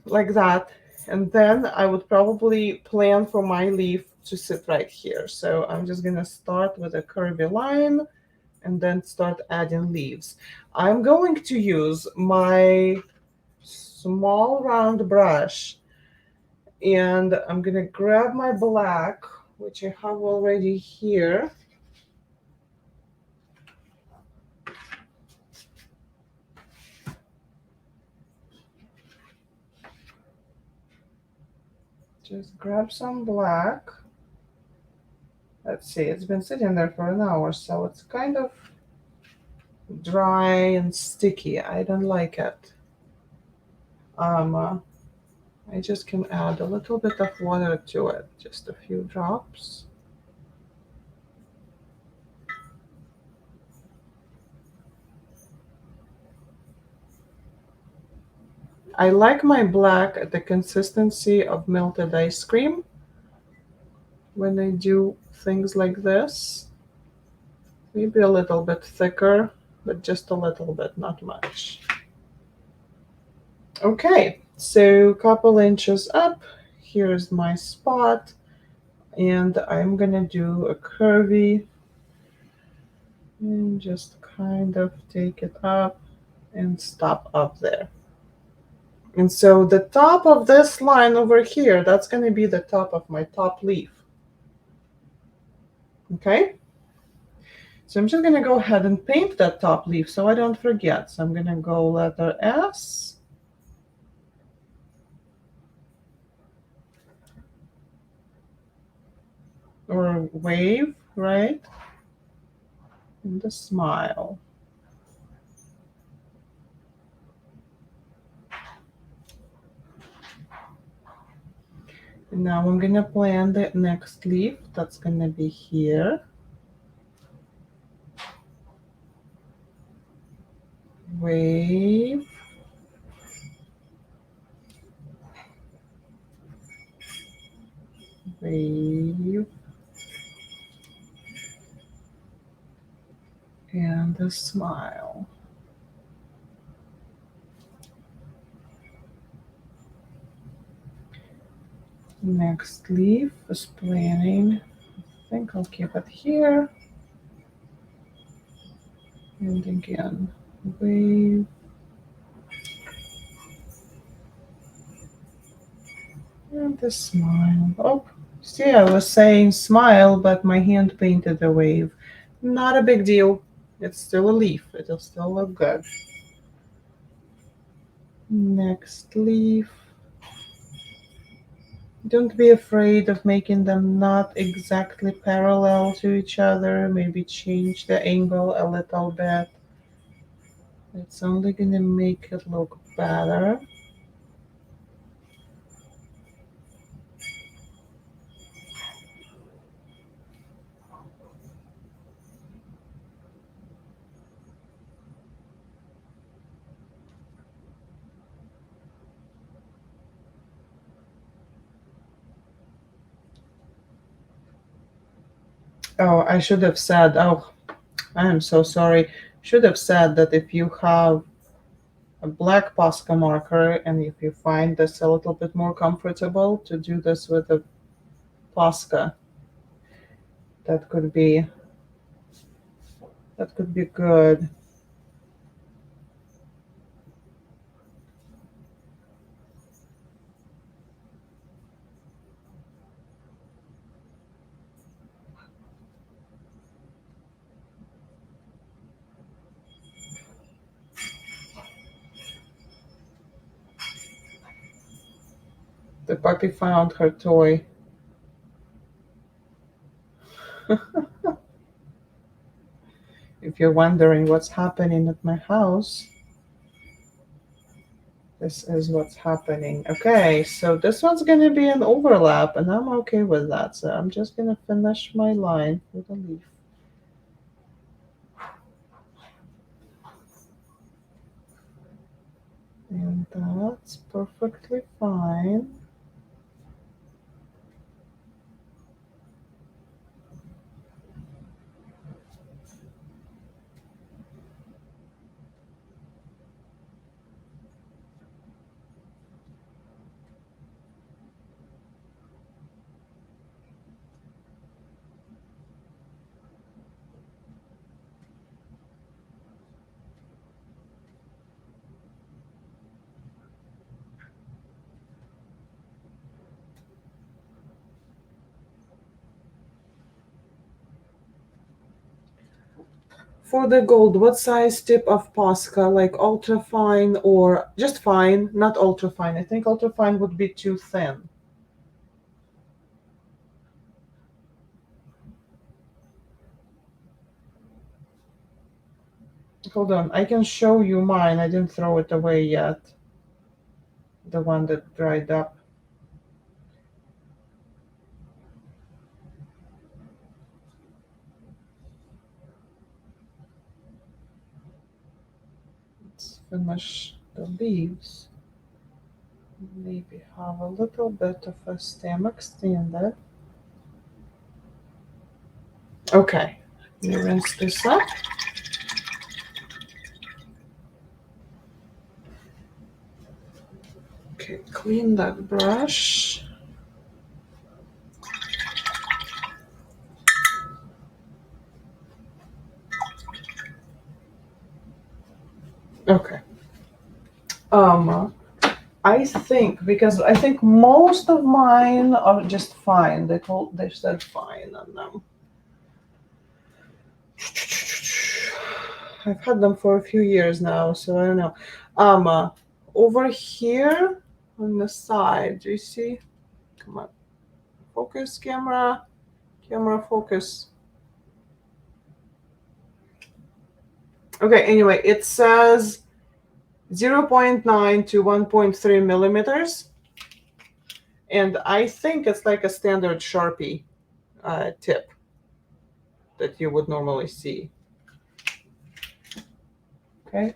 like that. And then I would probably plan for my leaf to sit right here. So I'm just gonna start with a curvy line and then start adding leaves. I'm going to use my small round brush and I'm gonna grab my black, which I have already here. Just grab some black. Let's see, it's been sitting there for an hour, so it's kind of dry and sticky. I don't like it. I just can add a little bit of water to it, just a few drops. I like my black at the consistency of melted ice cream when I do things like this. Maybe a little bit thicker, but just a little bit, not much. Okay, so a couple inches up, here's my spot, and I'm gonna do a curvy and just kind of take it up and stop up there. And so the top of this line over here, that's gonna be the top of my top leaf. Okay? So I'm just gonna go ahead and paint that top leaf so I don't forget. So I'm gonna go letter S. Or wave, right? And the smile. And now I'm gonna plan the next leaf. That's gonna be here. Wave. Wave. And a smile. Next leaf is planning. I think I'll keep it here. And again, wave. And the smile. Oh, see, I was saying smile, but my hand painted a wave. Not a big deal. It's still a leaf. It'll still look good. Next leaf. Don't be afraid of making them not exactly parallel to each other. Maybe change the angle a little bit. It's only going to make it look better. Oh, I should have said, oh, I am so sorry. Should have said that if you have a black Posca marker and if you find this a little bit more comfortable to do this with a Posca, that could be good. The puppy found her toy. If you're wondering what's happening at my house, this is what's happening. Okay, so this one's going to be an overlap, and I'm okay with that. So I'm just going to finish my line with a leaf. And that's perfectly fine. For the gold, what size tip of Posca? Like ultra fine or just fine? Not ultra fine. I think ultra fine would be too thin. Hold on, I can show you mine. I didn't throw it away yet. The one that dried up. Let's finish the leaves. Maybe have a little bit of a stem extended. Okay, you rinse this up. Okay, clean that brush. Okay. I think because I think most of mine are just fine. They said fine on them. I've had them for a few years now, so I don't know. Over here on the side, do you see? Come on, focus, camera, camera, focus. Okay. Anyway, it says 0.9 to 1.3 millimeters, and I think it's like a standard Sharpie tip that you would normally see. Okay.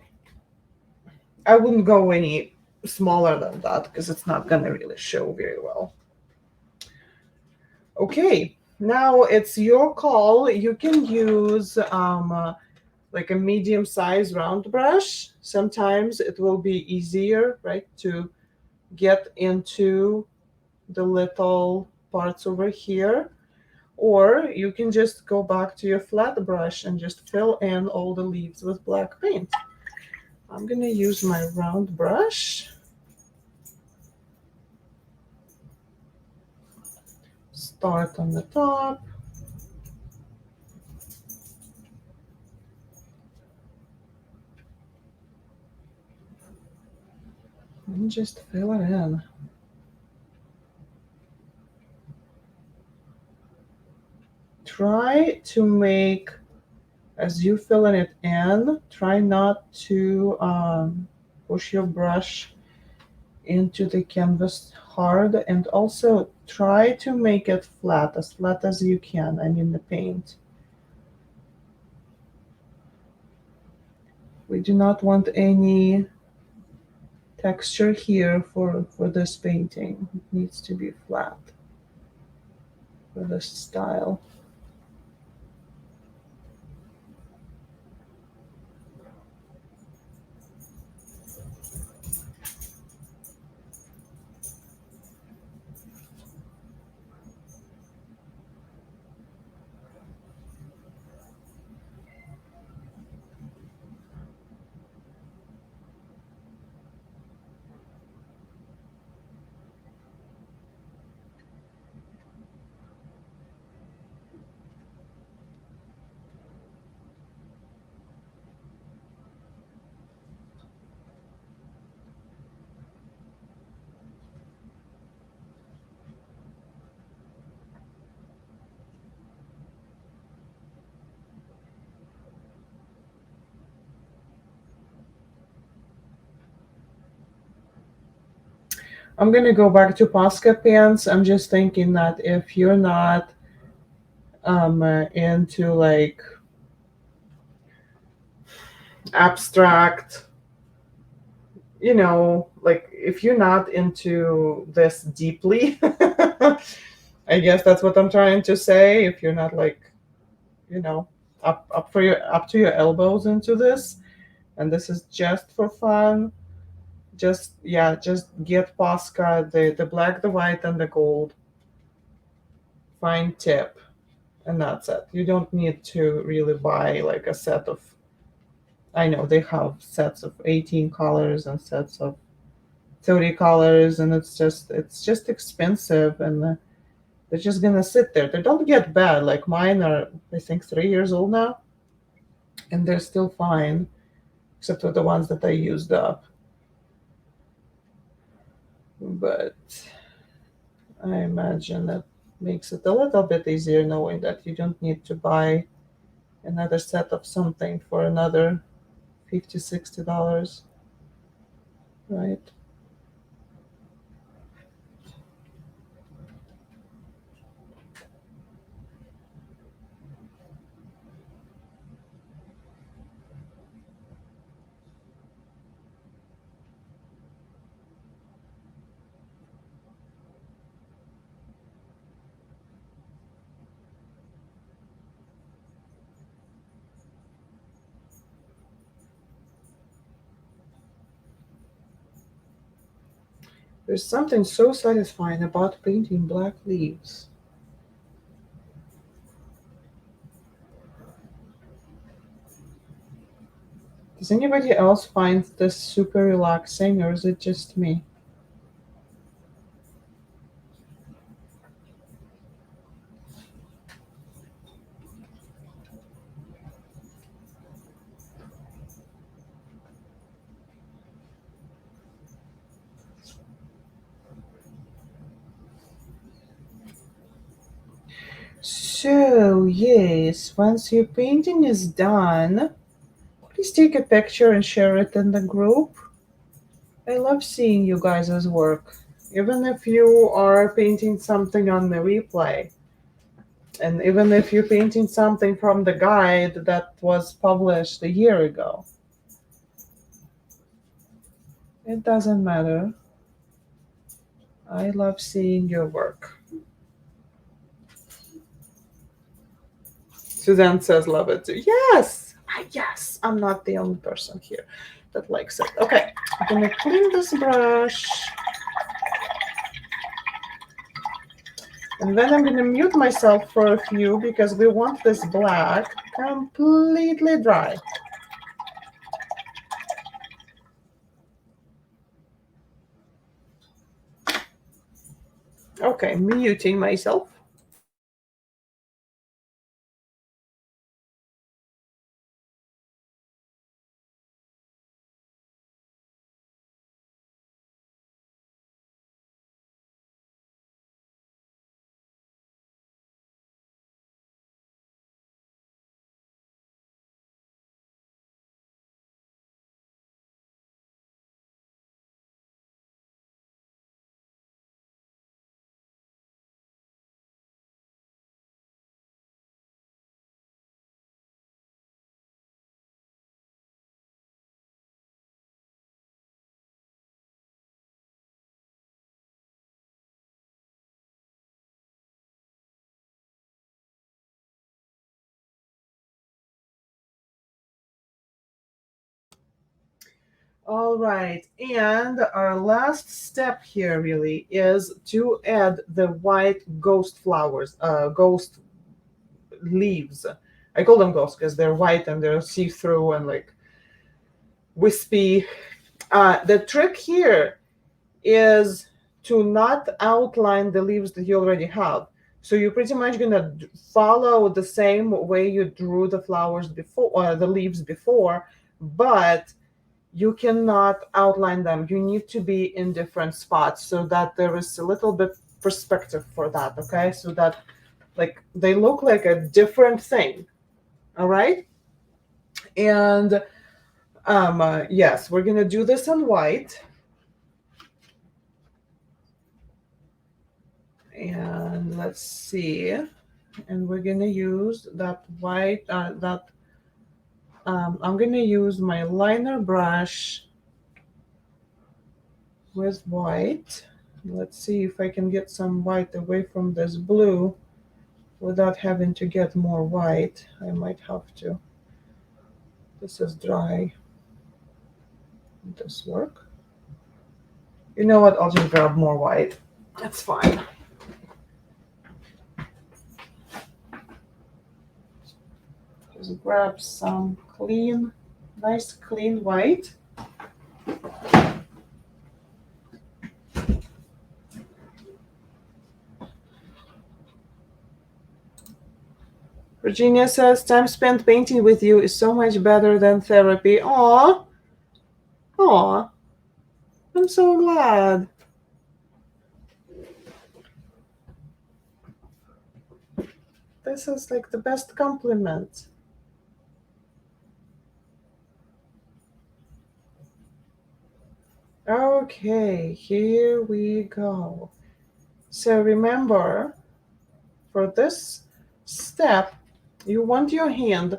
I wouldn't go any smaller than that because it's not going to really show very well. Okay, now it's your call. You can use like a medium size round brush. Sometimes it will be easier, right, to get into the little parts over here. Or you can just go back to your flat brush and just fill in all the leaves with black paint. I'm going to use my round brush. Start on the top. And just fill it in. Try to make, as you filling it in, try not to push your brush into the canvas hard, and also try to make it flat as you can. I mean the paint. We do not want any texture here for this painting. It needs to be flat for this style. I'm gonna go back to Posca pens. I'm just thinking that if you're not into like abstract, like if you're not into this deeply, I guess that's what I'm trying to say. If you're not like, you know, up to your elbows into this, and this is just for fun, just get Posca, the black, the white, and the gold. Fine tip, and that's it. You don't need to really buy like a set of. I know they have sets of 18 colors and sets of 30 colors, and it's just expensive, and they're just gonna sit there. They don't get bad. Like mine are, I think, 3 years old now, and they're still fine, except for the ones that I used up. But I imagine that makes it a little bit easier knowing that you don't need to buy another set of something for another 50, $60, right? There's something so satisfying about painting black leaves. Does anybody else find this super relaxing, or is it just me? So, yes, once your painting is done, please take a picture and share it in the group. I love seeing you guys' work, even if you are painting something on the replay, and even if you're painting something from the guide that was published a year ago. It doesn't matter. I love seeing your work. Suzanne says, love it too. Yes, yes, I'm not the only person here that likes it. Okay, I'm gonna clean this brush. And then I'm gonna mute myself for a few because we want this black completely dry. Okay, muting myself. All right, and our last step here really is to add the white ghost flowers, ghost leaves. I call them ghosts because they're white and they're see-through and like wispy. The trick here is to not outline the leaves that you already have. So you're pretty much gonna follow the same way you drew the flowers before, the leaves before, but you cannot outline them. You need to be in different spots so that there is a little bit perspective for that, okay? So that like they look like a different thing, all right? And yes, we're gonna do this in white. And let's see. And we're gonna use that white, I'm gonna use my liner brush with white. Let's see if I can get some white away from this blue without having to get more white. I might have to. This is dry. Will this work? You know what? I'll just grab more white. That's fine. Just grab some clean, nice clean white. Virginia says, time spent painting with you is so much better than therapy. Aw. Aw. I'm so glad. This is like the best compliment. Okay, here we go. So remember, for this step, you want your hand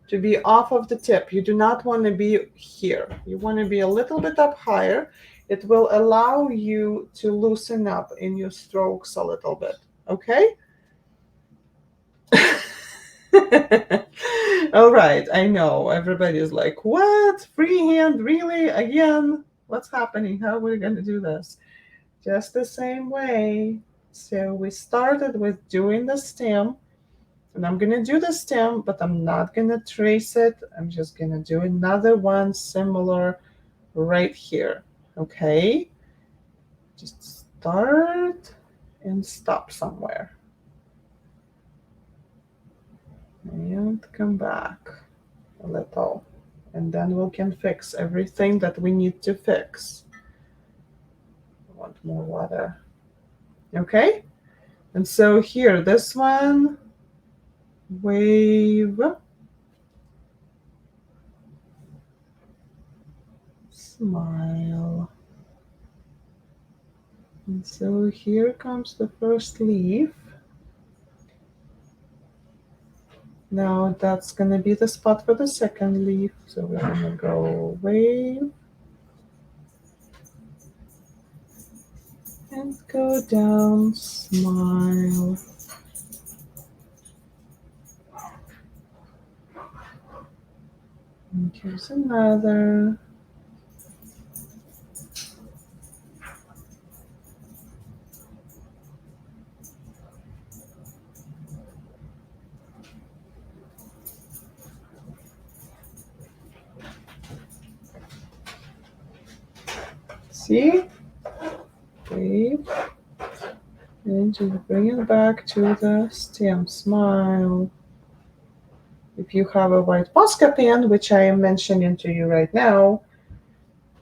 to be off of the tip. You do not want to be here. You want to be a little bit up higher. It will allow you to loosen up in your strokes a little bit. Okay? All right, I know. Everybody's like, what? Freehand? Really? Again? What's happening? How are we going to do this? Just the same way. So we started with doing the stem. And I'm going to do the stem, but I'm not going to trace it. I'm just going to do another one similar right here. Okay? Just start and stop somewhere. And come back a little. And then we can fix everything that we need to fix. I want more water. Okay? And so here, this one, wave, smile. And so here comes the first leaf. Now that's going to be the spot for the second leaf. So we're going to go wave and go down, smile. And here's another. See? Wave. And just bring it back to the stem, smile. If you have a white Posca pen, which I am mentioning to you right now,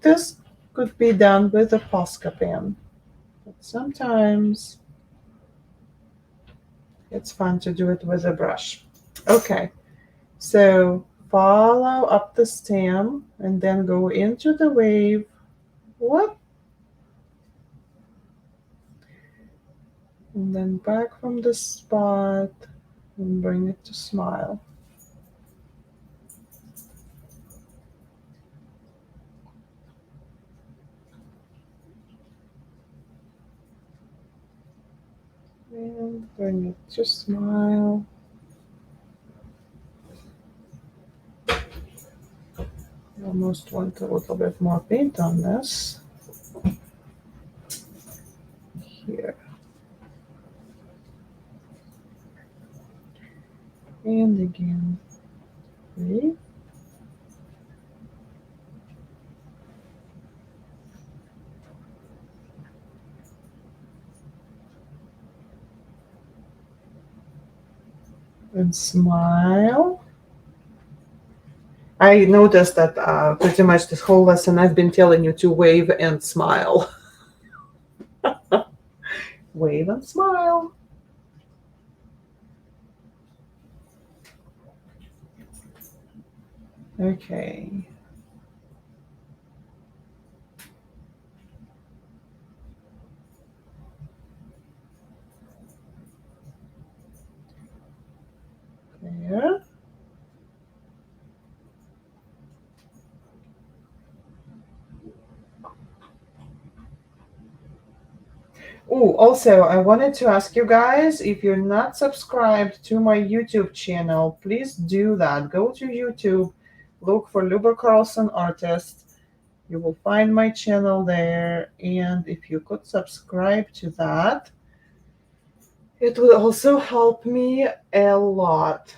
this could be done with a Posca pen. But sometimes it's fun to do it with a brush. Okay, so follow up the stem and then go into the wave. Whoop. And then back from the spot and bring it to smile. And bring it to smile. I almost want a little bit more paint on this. Here. And again. Wave. And smile. I noticed that pretty much this whole lesson I've been telling you to wave and smile. Wave and smile. Okay. Oh, also, I wanted to ask you guys, if you're not subscribed to my YouTube channel, please do that. Go to YouTube, look for Luber Carlson Artist. You will find my channel there. And if you could subscribe to that, it would also help me a lot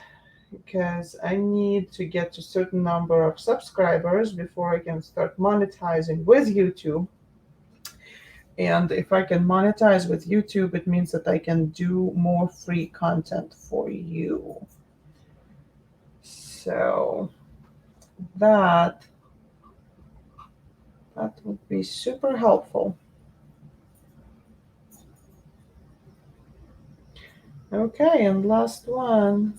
because I need to get to a certain number of subscribers before I can start monetizing with YouTube. And if I can monetize with YouTube, it means that I can do more free content for you. So that that would be super helpful. Okay, and last one.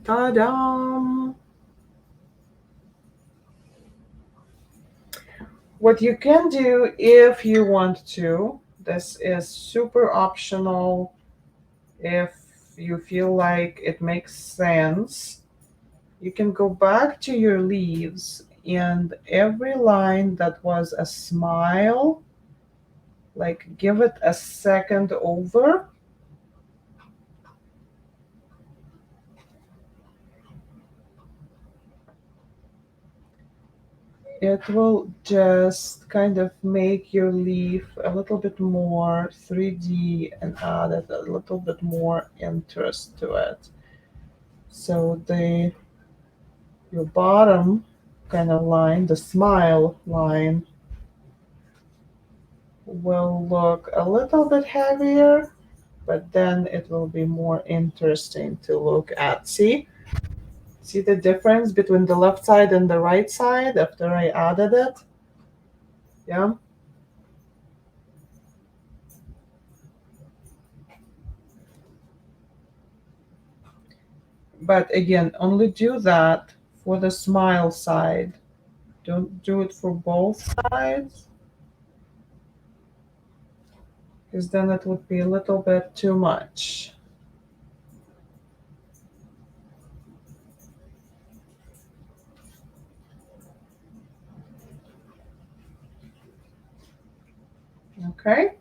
Ta-da! What you can do if you want to, this is super optional if you feel like it makes sense. You can go back to your leaves and every line that was a smile, like give it a second over. It will just kind of make your leaf a little bit more 3D and add a little bit more interest to it. So the your bottom kind of line, the smile line, will look a little bit heavier, but then it will be more interesting to look at. See the difference between the left side and the right side after I added it? Yeah. But again, only do that for the smile side. Don't do it for both sides, because then it would be a little bit too much. Okay.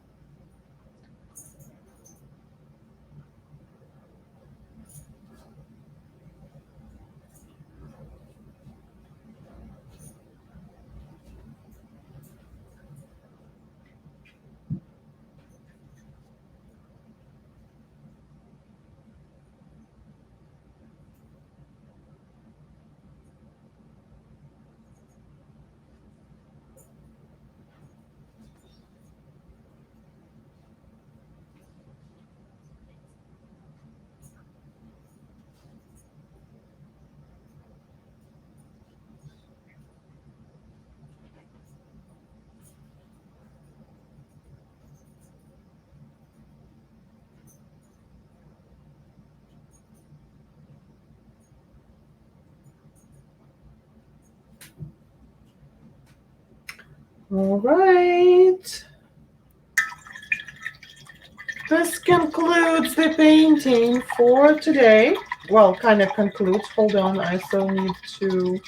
All right. This concludes the painting for today. Well, kind of concludes. Hold on, I still need to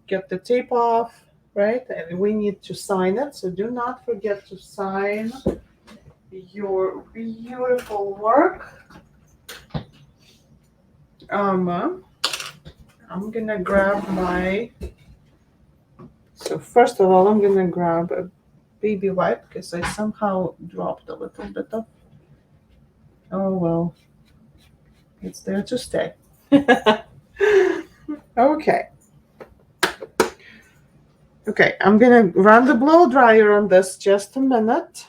get the tape off, right? And we need to sign it. So do not forget to sign your beautiful work. I'm gonna grab my. So first of all, I'm gonna grab a baby wipe because I somehow dropped a little bit of. Oh well, it's there to stay. Okay. Okay, I'm gonna run the blow dryer on this just a minute.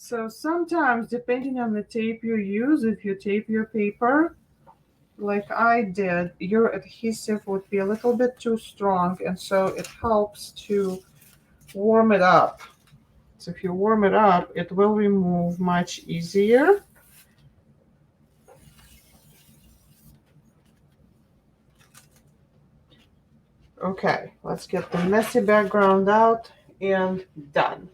So sometimes, depending on the tape you use, if you tape your paper like I did, your adhesive would be a little bit too strong, and so it helps to warm it up. So if you warm it up, it will remove much easier. Okay, let's get the messy background out and done.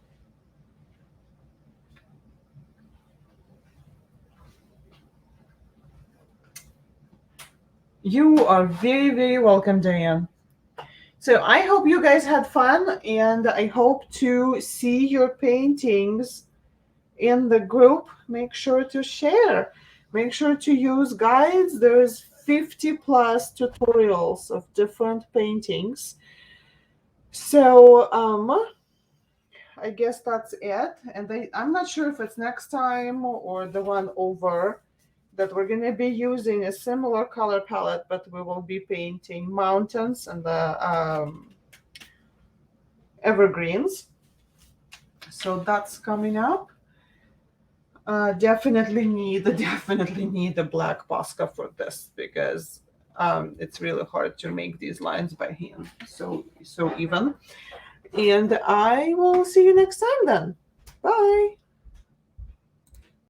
You are very, very welcome, Diane. So I hope you guys had fun, and I hope to see your paintings in the group. Make sure to share. Make sure to use guides. There's 50 plus tutorials of different paintings. So I guess that's it. And I'm not sure if it's next time or the one over that we're going to be using a similar color palette, but we will be painting mountains and the evergreens. So that's coming up. Definitely need a black Posca for this, because it's really hard to make these lines by hand so even. And I will see you next time then. Bye.